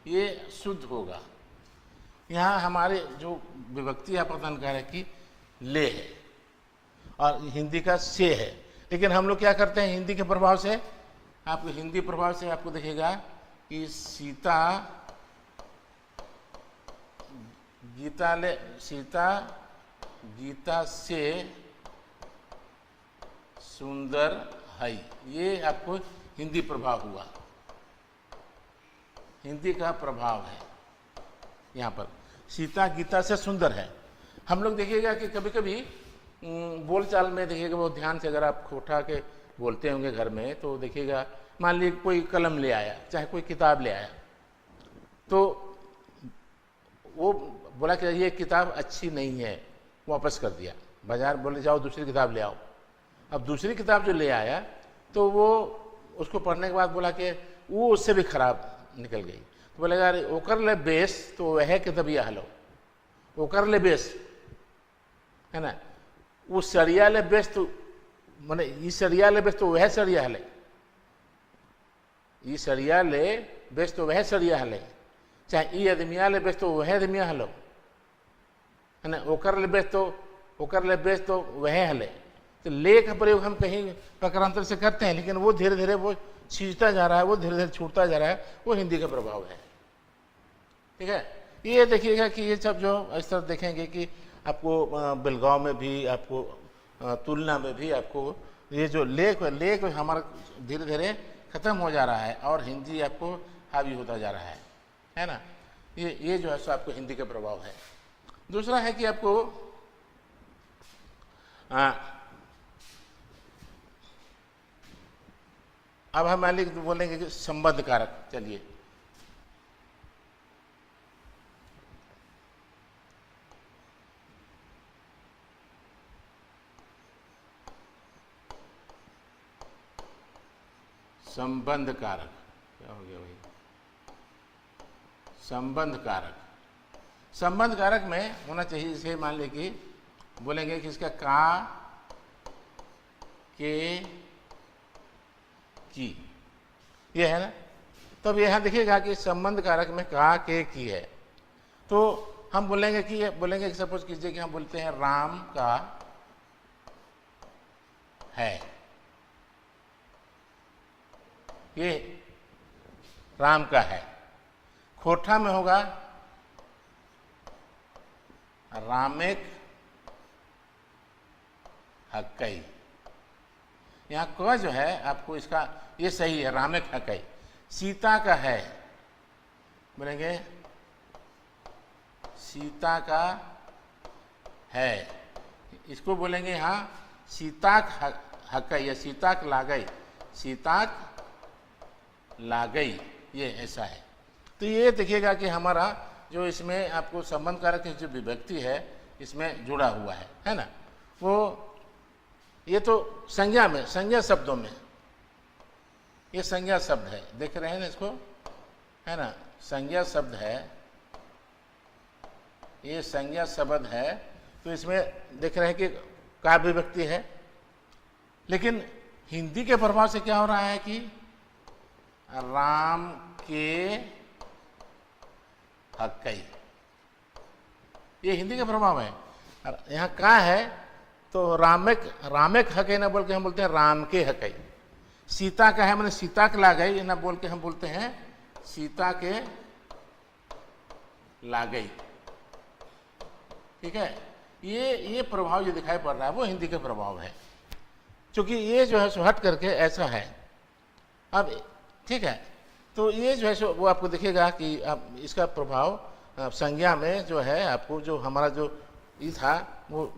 ये शुद्ध होगा। यहाँ हमारे जो विभक्ति आपतन कह रहे कि ले है और हिंदी का से है, लेकिन हम लोग क्या करते हैं हिंदी के प्रभाव से, आपको हिंदी प्रभाव से आपको दिखेगा कि सीता गीता ले, सीता गीता से सुंदर है, ये आपको हिंदी प्रभाव हुआ, हिंदी का प्रभाव है यहाँ पर। सीता गीता से सुंदर है। हम लोग देखिएगा कि कभी कभी बोलचाल में देखिएगा, वो ध्यान से अगर आप कोठा के बोलते होंगे घर में, तो देखिएगा मान लीजिए कोई कलम ले आया, चाहे कोई किताब ले आया, तो वो बोला कि ये किताब अच्छी नहीं है, वापस कर दिया, बाजार बोले जाओ दूसरी किताब ले आओ। अब दूसरी किताब जो ले आया तो वो उसको पढ़ने के बाद बोला कि वो उससे भी खराब निकल गई, तो बोले यार ओकर ले बेस तो वह किताबिया हलो, ओकर ले बेस है ना, वो सरिया ले बेस तो मैंने ये सरिया ले बेस तो वह सरिया हले, ये सरिया ले बेस तो वह सरिया हले, चाहे ये आदमिया ले बेस तो वह आदमिया हलो है ना, ओकर ले बेस तो वह हले। तो ले का प्रयोग हम कहीं प्रकारांतर से करते हैं, लेकिन वो धीरे धीरे वो छींचता जा रहा है, वो धीरे धीरे छूटता जा रहा है, वो हिंदी का प्रभाव है। ठीक है, ये देखिएगा कि ये सब जो इस तरह देखेंगे कि आपको बेलगांव में भी, आपको तुलना में भी आपको ये जो लेख हमारा धीरे धीरे खत्म हो जा रहा है और हिंदी आपको हावी होता जा रहा है ना। ये जो है सो आपको हिंदी का प्रभाव है। दूसरा है कि आपको अब हम मान लीजिए बोलेंगे कि संबंध कारक। चलिए संबंध कारक, क्या हो गया भाई, संबंध कारक। संबंध कारक में होना चाहिए, जैसे मान लीजिए कि बोलेंगे कि इसका का के की, ये है ना। तब यहाँ देखिएगा कि संबंध कारक में का के की है, तो हम बोलेंगे कि सपोज कीजिए कि हम बोलते हैं राम का है, ये राम का है। खोठा में होगा रामेक हकई, यहाँ क जो है आपको इसका ये सही है, रामेक हकई। सीता का है, बोलेंगे सीता का है, इसको बोलेंगे यहाँ सीताक हकई या सीताक लागई, सीताक लागई, ये ऐसा है। तो ये देखिएगा कि हमारा जो इसमें आपको संबंध कारक की जो विभक्ति है इसमें जुड़ा हुआ है ना। वो ये तो संज्ञा में, संज्ञा शब्दों में, ये संज्ञा शब्द है, देख रहे हैं ना इसको, है ना, संज्ञा शब्द है, ये संज्ञा शब्द है। तो इसमें देख रहे हैं कि का विभक्ति है, लेकिन हिंदी के प्रभाव से क्या हो रहा है कि राम के हकई, ये हिंदी का प्रभाव है। यहाँ का है तो रामेक हकई ना बोल के हम बोलते हैं राम के हकई। सीता का है मैंने सीता के लागई ना बोल के हम बोलते हैं सीता के लागई। ठीक है, ये प्रभाव जो दिखाई पड़ रहा है वो हिंदी का प्रभाव है, क्योंकि ये जो है सो हट करके ऐसा है। अब ठीक है, तो ये जो है सो वो आपको दिखेगा कि अब इसका प्रभाव संज्ञा में जो है आपको जो हमारा जो ये था वो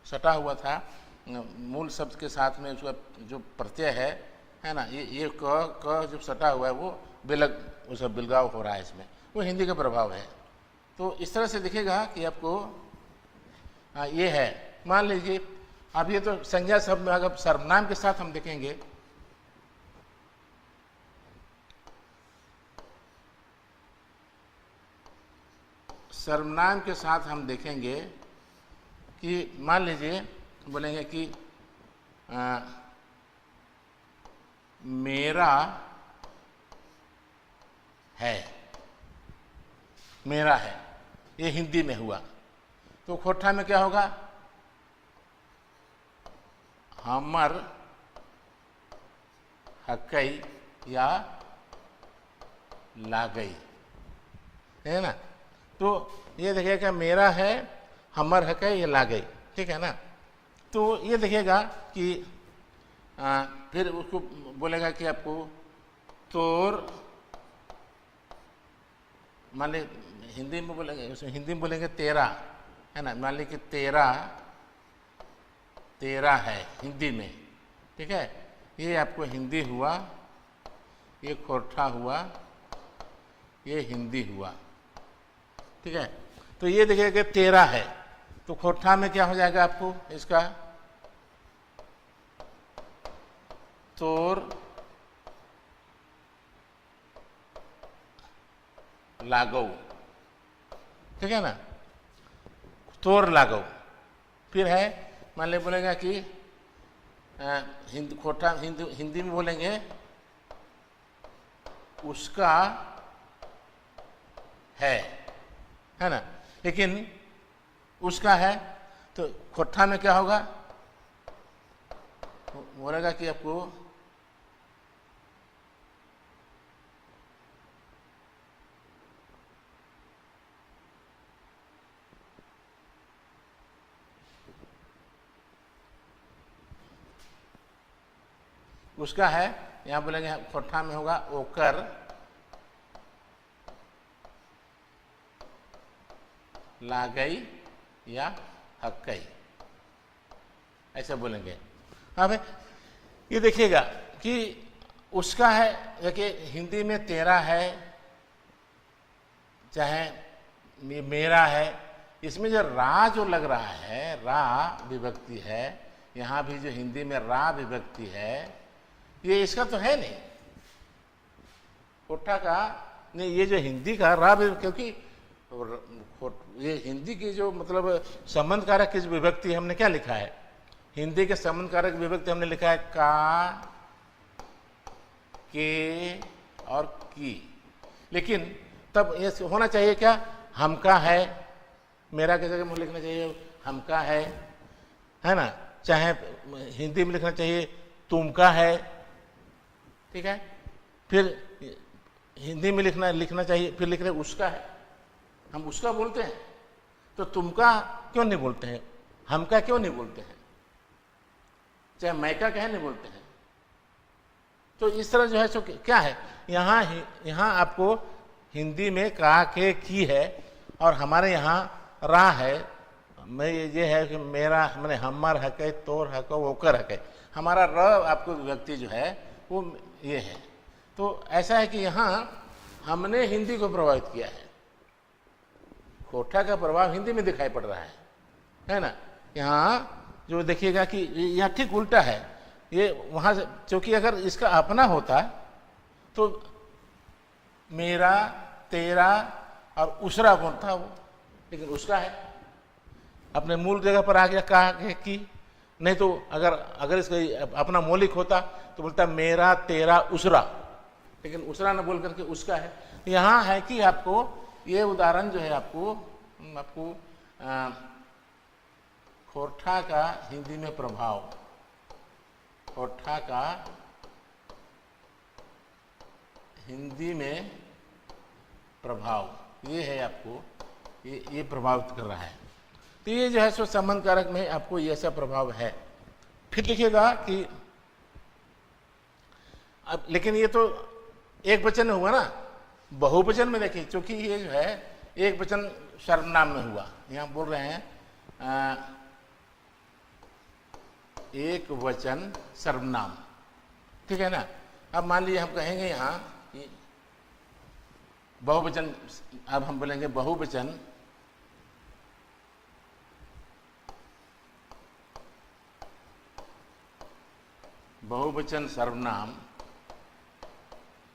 सटा हुआ था मूल शब्द के साथ में, उसका जो प्रत्यय है ना, ये क जब सटा हुआ है वो बिलग उसका बिलगाव हो रहा है इसमें, वो हिंदी का प्रभाव है। तो इस तरह से दिखेगा कि आपको ये है। मान लीजिए अब ये तो संज्ञा शब्द में अगर सर्वनाम के साथ हम देखेंगे, सर्वनाम के साथ हम देखेंगे कि मान लीजिए बोलेंगे कि मेरा है, मेरा है, ये हिंदी में हुआ। तो खोटा में क्या होगा? हमर हकई या लागई, है ना। तो ये देखिएगा मेरा है, हमर हकई या लागई, ठीक है ना। तो ये देखिएगा कि फिर उसको बोलेगा कि आपको तोर, मान ली हिंदी में बोलेंगे, उसमें हिंदी में बोलेंगे तेरा, है ना। मान ली कि तेरा, तेरा है हिंदी में, ठीक है। ये आपको हिंदी हुआ, ये खोरठा हुआ, ये हिंदी हुआ, ठीक है। तो ये देखिएगा तेरा है, तो खोरठा में क्या हो जाएगा आपको इसका? तोर लागो, ठीक है ना, तोर लागो। फिर है मान ले बोलेगा कि खोटा हिंदी में बोलेंगे उसका है ना। लेकिन उसका है तो खोठा में क्या होगा? बोलेगा कि आपको उसका है, यहां बोलेंगे खोठा में होगा ओकर लागई या हक्कई, ऐसा बोलेंगे। अब ये देखिएगा कि उसका है, देखिए हिंदी में तेरा है चाहे मेरा है, इसमें जो रा जो लग रहा है, रा विभक्ति है, यहाँ भी जो हिंदी में रा विभक्ति है, ये इसका तो है नहीं, कोठा का नहीं, ये जो हिंदी का रा, क्योंकि ये हिंदी की जो मतलब संबंध कारक की विभक्ति हमने क्या लिखा है? हिंदी के संबंध कारक विभक्ति हमने लिखा है का, के और की। लेकिन तब ये होना चाहिए क्या? हमका है, मेरा की जगह में लिखना चाहिए हमका है ना। चाहे हिंदी में लिखना चाहिए तुमका है, ठीक है। फिर हिंदी में लिखना चाहिए, फिर लिख रहे उसका है, हम उसका बोलते हैं, तो तुमका क्यों नहीं बोलते हैं? हमका क्यों नहीं बोलते हैं? चाहे मैका कहे नहीं बोलते हैं। तो इस तरह जो है सो क्या है, यहाँ आपको हिंदी में का, के, की है, और हमारे यहाँ रा है। मैं ये है कि मेरा मैंने हमर हके, तोर हको, ओकर हके, हमारा र आपको विभक्ति जो है वो ये है। तो ऐसा है कि यहाँ हमने हिंदी को प्रभावित किया है, कोठा का प्रभाव हिंदी में दिखाई पड़ रहा है ना। यहाँ जो देखिएगा कि यहाँ ठीक उल्टा है, ये वहाँ से, क्योंकि अगर इसका अपना होता तो मेरा, तेरा और उसरा बोलता वो, लेकिन उसका है, अपने मूल जगह पर आ गया का, की। नहीं तो अगर इसका अपना मौलिक होता तो बोलता मेरा, तेरा, उसरा, लेकिन उसरा न बोल करके उसका है। यहाँ है कि आपको ये उदाहरण जो है आपको खोरठा का हिंदी में प्रभाव, खोरठा का हिंदी में प्रभाव, ये है आपको, ये प्रभावित कर रहा है। तो ये जो है सो संबंध कारक में आपको ये ऐसा प्रभाव है। फिर लिखिएगा कि अब, लेकिन ये तो एक वचन में हुआ ना, बहुवचन में देखिए, क्योंकि ये जो है एक वचन सर्वनाम में हुआ, यहाँ बोल रहे हैं एक वचन सर्वनाम, ठीक है ना। अब मान लीजिए हम कहेंगे यहाँ कि बहुवचन, अब हम बोलेंगे बहुवचन सर्वनाम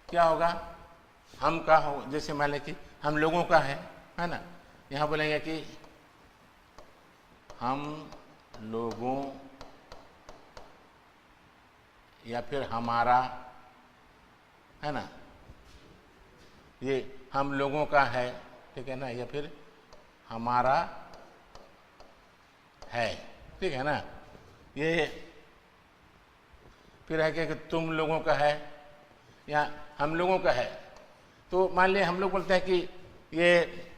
क्या होगा? हम का हो, जैसे मान लें कि हम लोगों का है ना, यहाँ बोलेंगे कि हम लोगों, या फिर हमारा, है ना, ये हम लोगों का है, ठीक है ना, या फिर हमारा है, ठीक है ना। ये फिर है कि तुम लोगों का है या हम लोगों का है। तो मान लिया हम लोग बोलते हैं कि ये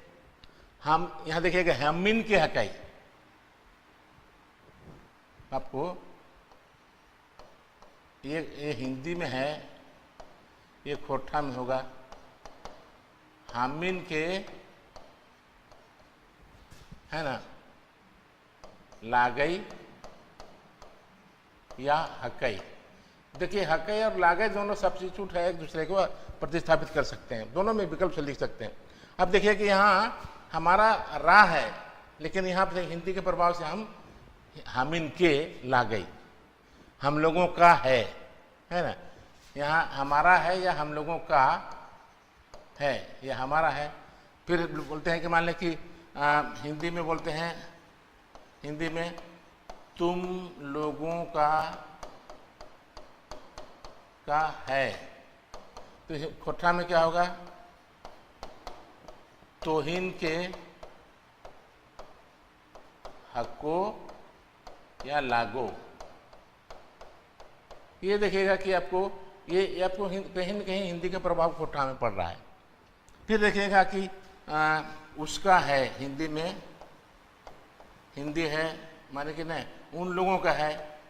हम, यहाँ देखिएगा हमिन के हकाई, आपको ये हिंदी में है, ये खोटा में होगा हामिन के, है ना, लागई या हकई। देखिए हकई और लागई दोनों सब्स्टिट्यूट है, एक दूसरे को प्रतिस्थापित कर सकते हैं, दोनों में विकल्प से लिख सकते हैं। अब देखिए कि यहाँ हमारा रा है, लेकिन यहाँ पर हिंदी के प्रभाव से हम हामिन के लागई, हम लोगों का है ना, यहाँ हमारा है या हम लोगों का है, या हमारा है। फिर बोलते हैं कि मान लें कि हिंदी में बोलते हैं, हिंदी में तुम लोगों का है, तो खोटा में क्या होगा? तोहिन के हको या लागो। ये देखिएगा कि आपको ये आपको कहीं न कहीं हिंदी का प्रभाव खोटा में पड़ रहा है। फिर देखिएगा कि उसका है, हिंदी में, हिंदी है माने कि नहीं, उन लोगों का है,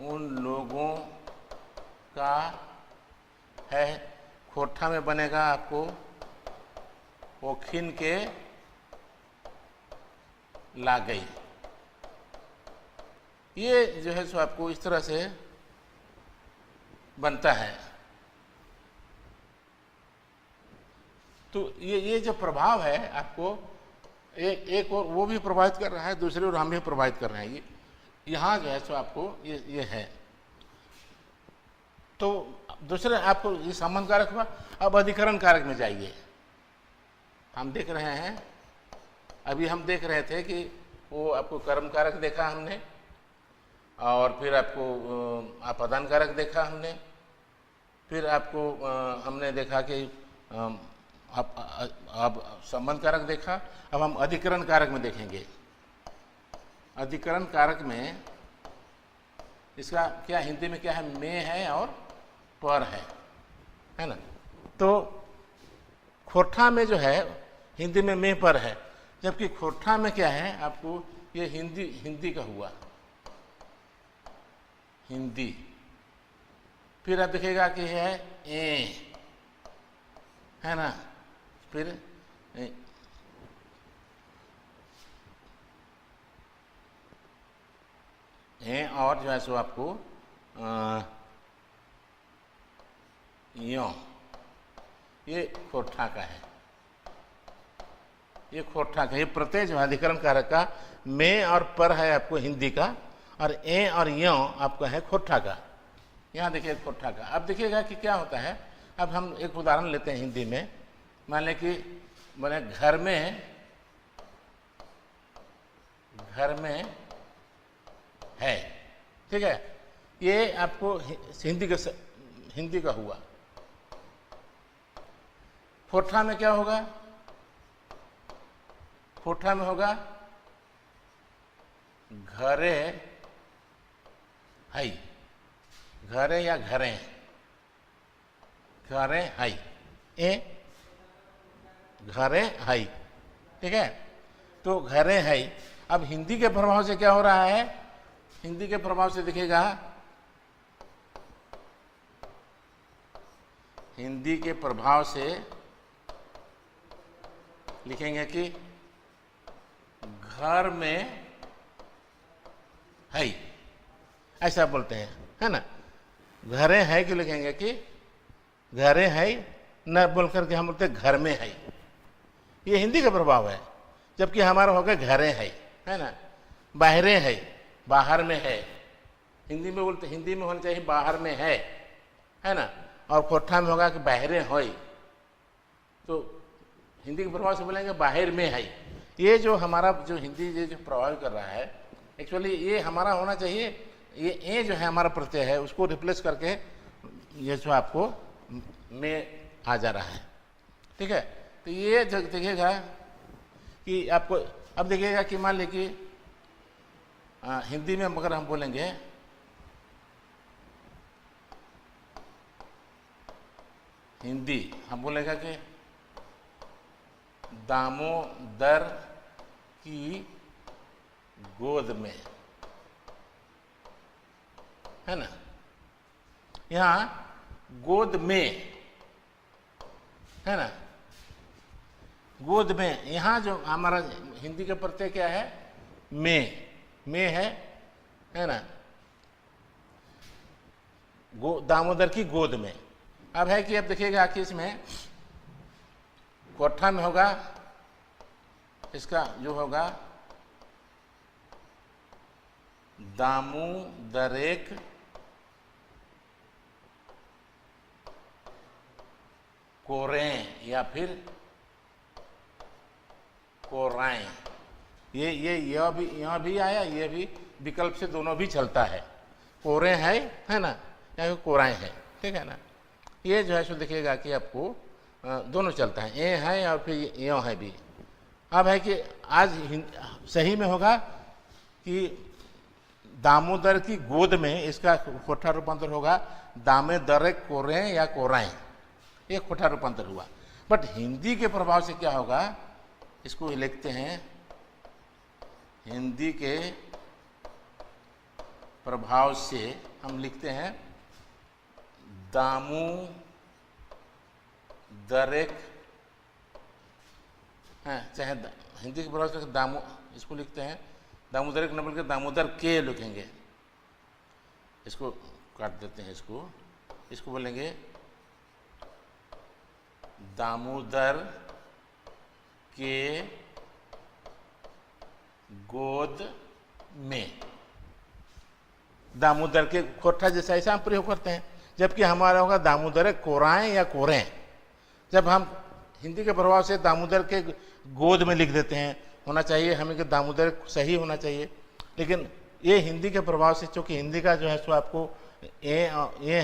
उन लोगों का है, खोटा में बनेगा आपको ओखिन के लागई। ये जो है सो आपको इस तरह से बनता है। तो ये जो प्रभाव है आपको एक और वो भी प्रभावित कर रहा है, दूसरे और हम भी प्रभावित कर रहे हैं। ये यहाँ जो है सो आपको ये है। तो दूसरे आपको ये संबंध कारक हुआ। अब अधिकरण कारक में जाइए। हम देख रहे हैं, अभी हम देख रहे थे कि वो आपको कर्म कारक देखा हमने, और फिर आपको आपादान कारक देखा हमने, फिर आपको हमने देखा कि अब संबंध कारक देखा। अब हम अधिकरण कारक में देखेंगे। अधिकरण कारक में इसका क्या हिंदी में क्या है? में है और पर है ना। तो खोटा में जो है हिंदी में पर है, जबकि खोटा में क्या है आपको, ये हिंदी का हुआ, हिंदी। फिर आप देखिएगा कि है ना, फिर और जो है सो आपको यों, ये खोटा का है, ये खोटा का। ये प्रत्यय जो अधिकरण कारक का में और पर है आपको हिंदी का, और और यों आपका है खोटा का। यहाँ देखिए खोटा का। अब देखिएगा कि क्या होता है। अब हम एक उदाहरण लेते हैं हिंदी में। मान लें कि मैंने घर में है, ठीक है। ये आपको हिंदी का हुआ। खोटा में क्या होगा? खोटा में होगा घरे है, घरे या घरे, घरे है, घरे है, ठीक है। तो घरे है। अब हिंदी के प्रभाव से क्या हो रहा है? हिंदी के प्रभाव से दिखेगा, हिंदी के प्रभाव से लिखेंगे कि घर में है, ऐसा बोलते हैं, है ना। घरे है कि लिखेंगे कि घरे है न बोल करके हम बोलते घर में है, ये हिंदी का प्रभाव है। जबकि हमारा होगा घरे है ना, बाहरे है, बाहर में है। हिंदी में बोलते, हिंदी में होना चाहिए बाहर में है ना, और कोठा में होगा कि बाहरे है। तो हिंदी के प्रभाव से बोलेंगे बाहर में है। ये जो हमारा जो हिंदी ये जो प्रभाव कर रहा है, एक्चुअली ये हमारा होना चाहिए, ये जो है हमारा प्रत्यय है, उसको रिप्लेस करके ये जो आपको में आ जा रहा है। ठीक है, तो ये देखिएगा कि आपको अब देखिएगा कि मान लीजिए हिंदी में अगर हम बोलेंगे हिंदी, हम बोलेगा कि दामोदर की गोद में, है ना। यहाँ गोद में है ना, गोद में, यहाँ जो हमारा हिंदी का प्रत्यय क्या है, में है ना, दामोदर की गोद में। अब है कि अब देखिएगा कि इसमें कोठा में होगा, इसका जो होगा दामोदरेक कोरें या फिर कोराएं, ये यहाँ भी आया, ये भी विकल्प से दोनों भी चलता है। कोरें है ना, या फिर कोराएं है, ठीक है ना। ये जो है सो देखिएगा कि आपको दोनों चलता है, ए है और फिर यो है भी। अब है कि आज सही में होगा कि दामोदर की गोद में, इसका कोठा रूपांतर होगा दामोदर कोरें या कोराएं, ये कोठा रूपांतर हुआ। बट हिंदी के प्रभाव से क्या होगा, इसको लिखते हैं, हिंदी के प्रभाव से हम लिखते हैं दामोदरेक, चाहे हिंदी के प्रभाव से इसको लिखते हैं दामोदरेक न बोल के दामोदर के लिखेंगे, इसको काट देते हैं, इसको बोलेंगे दामोदर के गोद में। दामोदर के कोठा जैसा ऐसा हम प्रयोग करते हैं, जबकि हमारा होगा दामोदर कोराएं या कोरें। जब हम हिंदी के प्रभाव से दामोदर के गोद में लिख देते हैं, होना चाहिए हमें कि दामोदर सही होना चाहिए, लेकिन ये हिंदी के प्रभाव से, चूँकि हिंदी का जो है सो आपको ये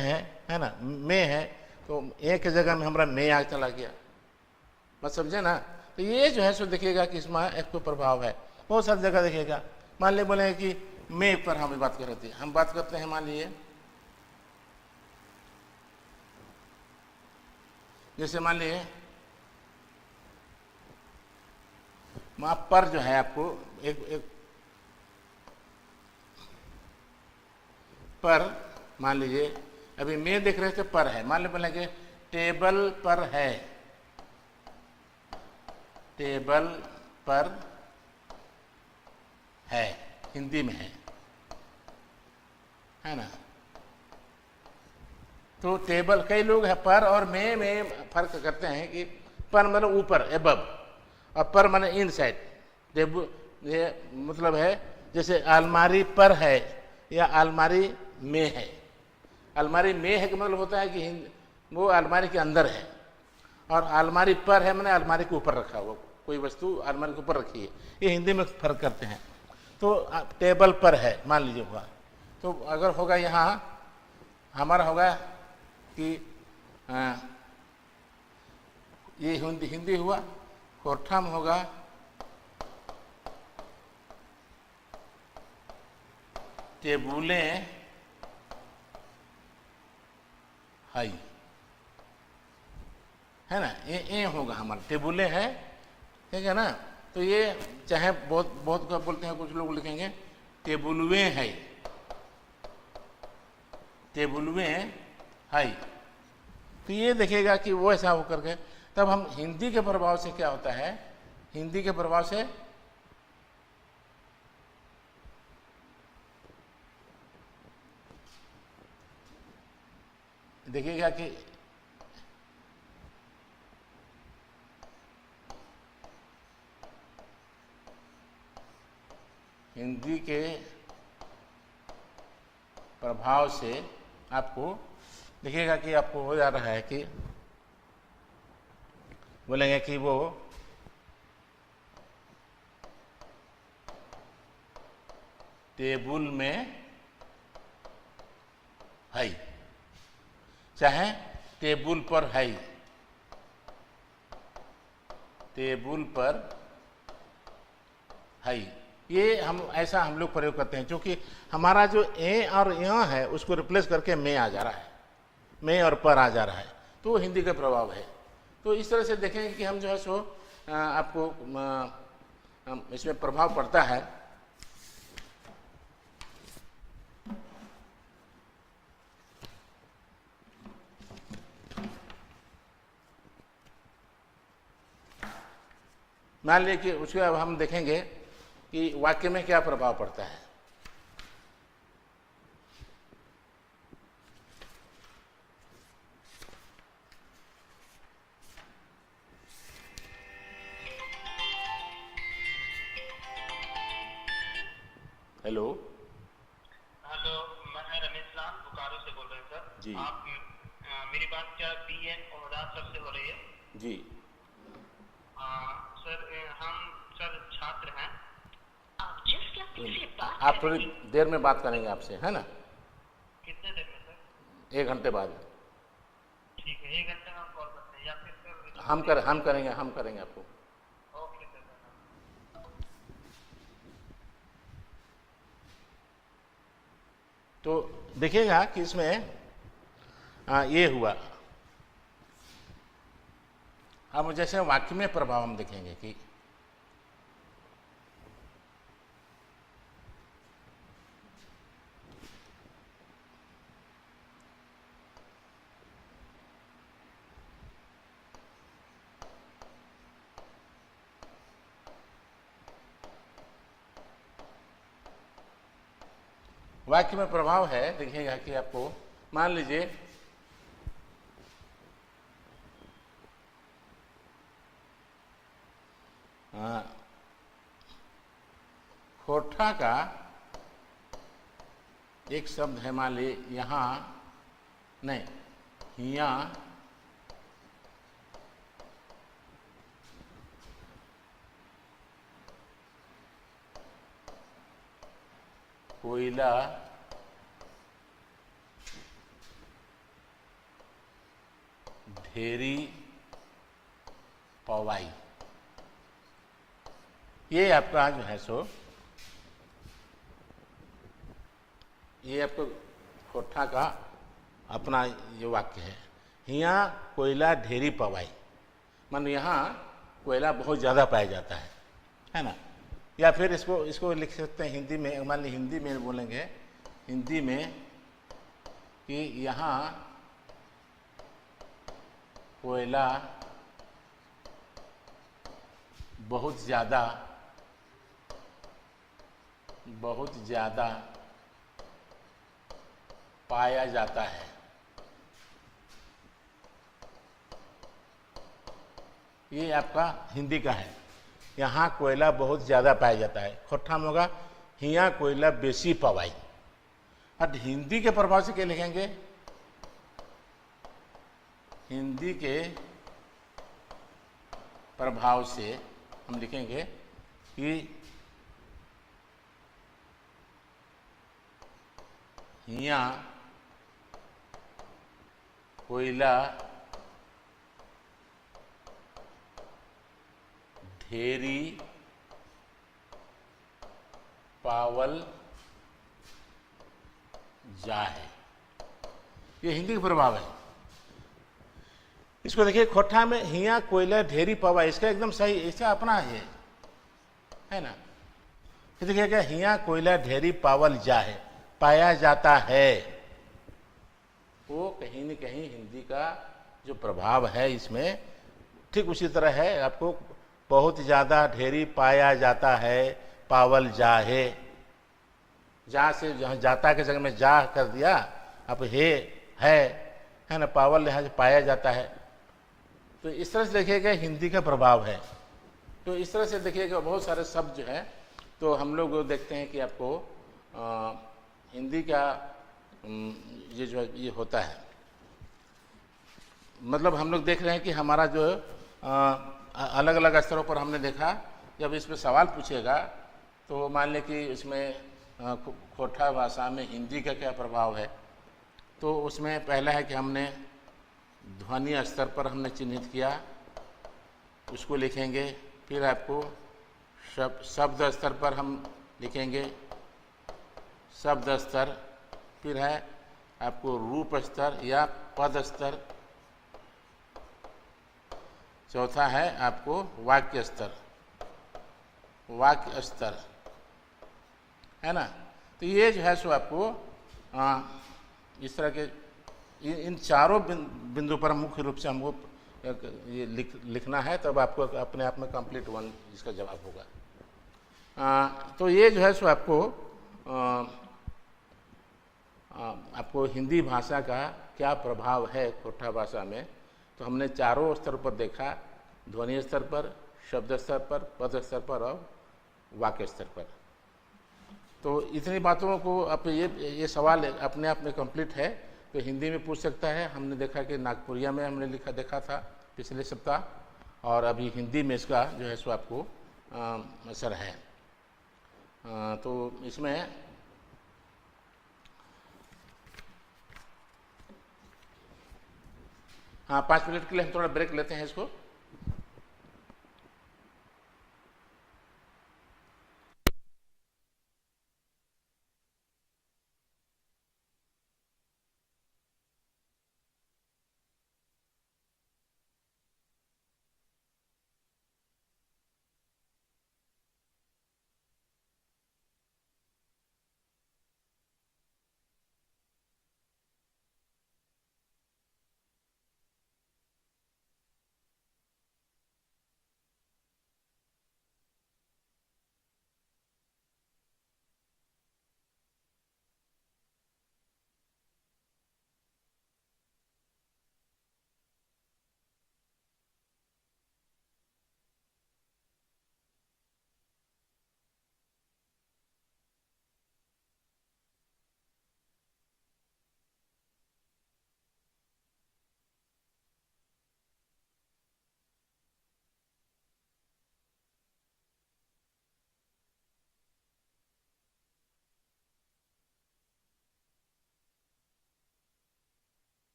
है ना, में है, तो ए के जगह में हमारा में आग चला गया, बस समझे ना। तो ये जो है सो देखिएगा कि इसमें एक तो प्रभाव है, बहुत सारी जगह देखिएगा। मान लीजिए बोले कि में पर हम बात कर रहे थे, हम बात करते हैं, मान लीजिए जैसे मान लीजिए वहाँ पर जो है आपको एक पर, मान लीजिए अभी मैं देख रहे थे पर है, मान लीजिए बोलेंगे टेबल पर है, टेबल पर है, हिंदी में है ना। तो टेबल, कई लोग है पर और में फर्क करते हैं कि पर मतलब ऊपर एबव, और पर माने इन साइड। ये मतलब है जैसे अलमारी पर है या अलमारी में है। अलमारी में है का मतलब होता है कि वो अलमारी के अंदर है, और अलमारी पर है माने अलमारी के ऊपर रखा हुआ, कोई वस्तु अलमारी के ऊपर रखी है। ये हिंदी में फर्क करते हैं। तो टेबल पर है मान लीजिए होगा, तो अगर होगा यहाँ हमारा होगा कि ये हिंदी हुआ, कोठा में होगा टेबुलें हाई, है ना, ये होगा हमारा टेबुलें है, ठीक है ना। तो ये चाहे बहुत का बोलते हैं, कुछ लोग लिखेंगे टेबुलवे है, टेबुलवे हाई। तो ये देखिएगा कि वो ऐसा होकर के, तब हम हिंदी के प्रभाव से क्या होता है, हिंदी के प्रभाव से देखिएगा कि हिंदी के प्रभाव से आपको देखिएगा कि आपको हो जा रहा है कि बोलेंगे कि वो टेबुल में है, चाहे टेबुल पर है, टेबुल पर है, ये हम लोग प्रयोग करते हैं, क्योंकि हमारा जो ए और य है उसको रिप्लेस करके में आ जा रहा है, में और पर आ जा रहा है, तो वो हिंदी का प्रभाव है। तो इस तरह से देखेंगे कि हम जो है सो आपको इसमें प्रभाव पड़ता है। मान लीजिए कि उसके अब हम देखेंगे कि वाक्य में क्या प्रभाव पड़ता है। हेलो हेलो, मैं रमेश लाल बोकारो से बोल रहे हैं सर जी। आप मेरी बात क्या बीएन ओमराज सर से हो रही है? जी सर हम सर छात्र हैं। आप जिस व्यक्ति से बात आप थोड़ी देर में बात करेंगे आपसे, है ना? कितने देर में सर? 1 घंटे बाद। ठीक है, 1 घंटे में हम कॉल करते हैं या फिर सर हम करेंगे आपको। Okay sir. तो देखिएगा कि इसमें ये हुआ। अब जैसे वाक्य में प्रभाव हम देखेंगे कि वाक्य में प्रभाव है, देखिएगा कि आपको मान लीजिए कोठा का एक शब्द है, मान ली यहाँ नहीं, हियाँ कोयला ढेरी पवाई, ये आपका जो है सो ये आपको कोठा का अपना ये वाक्य है। यहाँ कोयला ढेरी पवाई, मान यहाँ कोयला बहुत ज़्यादा पाया जाता है ना? या फिर इसको लिख सकते हैं हिंदी में, मान ली हिंदी में बोलेंगे, हिंदी में कि यहाँ कोयला बहुत ज़्यादा पाया जाता है। ये आपका हिंदी का है, यहाँ कोयला बहुत ज़्यादा पाया जाता है। खोट्ठा में होगा हिया कोयला बेसी पवाई। और हिंदी के प्रभाव से क्या लिखेंगे? हिंदी के प्रभाव से हम लिखेंगे कि हिया कोयला ढेरी पावल जाए। ये हिंदी का प्रभाव है। इसको देखिए, खोठा में हिया कोयला ढेरी पावा, इसका एकदम सही, इसका अपना है ना? ये देखिए क्या, हिया कोयला ढेरी पावल जाए, पाया जाता है। वो कहीं न कहीं हिंदी का जो प्रभाव है इसमें ठीक उसी तरह है। आपको बहुत ज़्यादा ढेरी पाया जाता है, पावल जाहे, जा से जहाँ जाता के जगह में जा कर दिया, अब है ना? पावल यहाँ से पाया जाता है। तो इस तरह से देखिएगा हिंदी का प्रभाव है। तो इस तरह से देखिएगा बहुत सारे शब्द जो है तो हम लोग देखते हैं कि आपको हिंदी का ये जो ये होता है, मतलब हम लोग देख रहे हैं कि हमारा जो अलग अलग स्तरों पर हमने देखा, जब इस पे सवाल पूछेगा तो मान लें कि इसमें खोटा भाषा में हिंदी का क्या प्रभाव है, तो उसमें पहला है कि हमने ध्वनि स्तर पर हमने चिन्हित किया, उसको लिखेंगे। फिर आपको शब्द स्तर पर हम लिखेंगे, शब्द स्तर। फिर है आपको रूप स्तर या पद स्तर। चौथा है आपको वाक्य स्तर, वाक्य स्तर, है ना। तो ये जो है सो आपको इस तरह के इन चारों बिंदु पर मुख्य रूप से हमको ये लिखना है, तब आपको अपने आप में कंप्लीट वन इसका जवाब होगा। तो ये जो है सो आपको हिंदी भाषा का क्या प्रभाव है खोटा भाषा में, तो हमने चारों स्तर पर देखा, ध्वनि स्तर पर, शब्द स्तर पर, पद स्तर पर और वाक्य स्तर पर। तो इतनी बातों को अब ये सवाल अपने आप में कंप्लीट है, तो हिंदी में पूछ सकता है। हमने देखा कि नागपुरिया में हमने देखा था पिछले सप्ताह, और अभी हिंदी में इसका जो है सो आपको असर है। तो इसमें हाँ 5 मिनट के लिए हम थोड़ा ब्रेक लेते हैं इसको।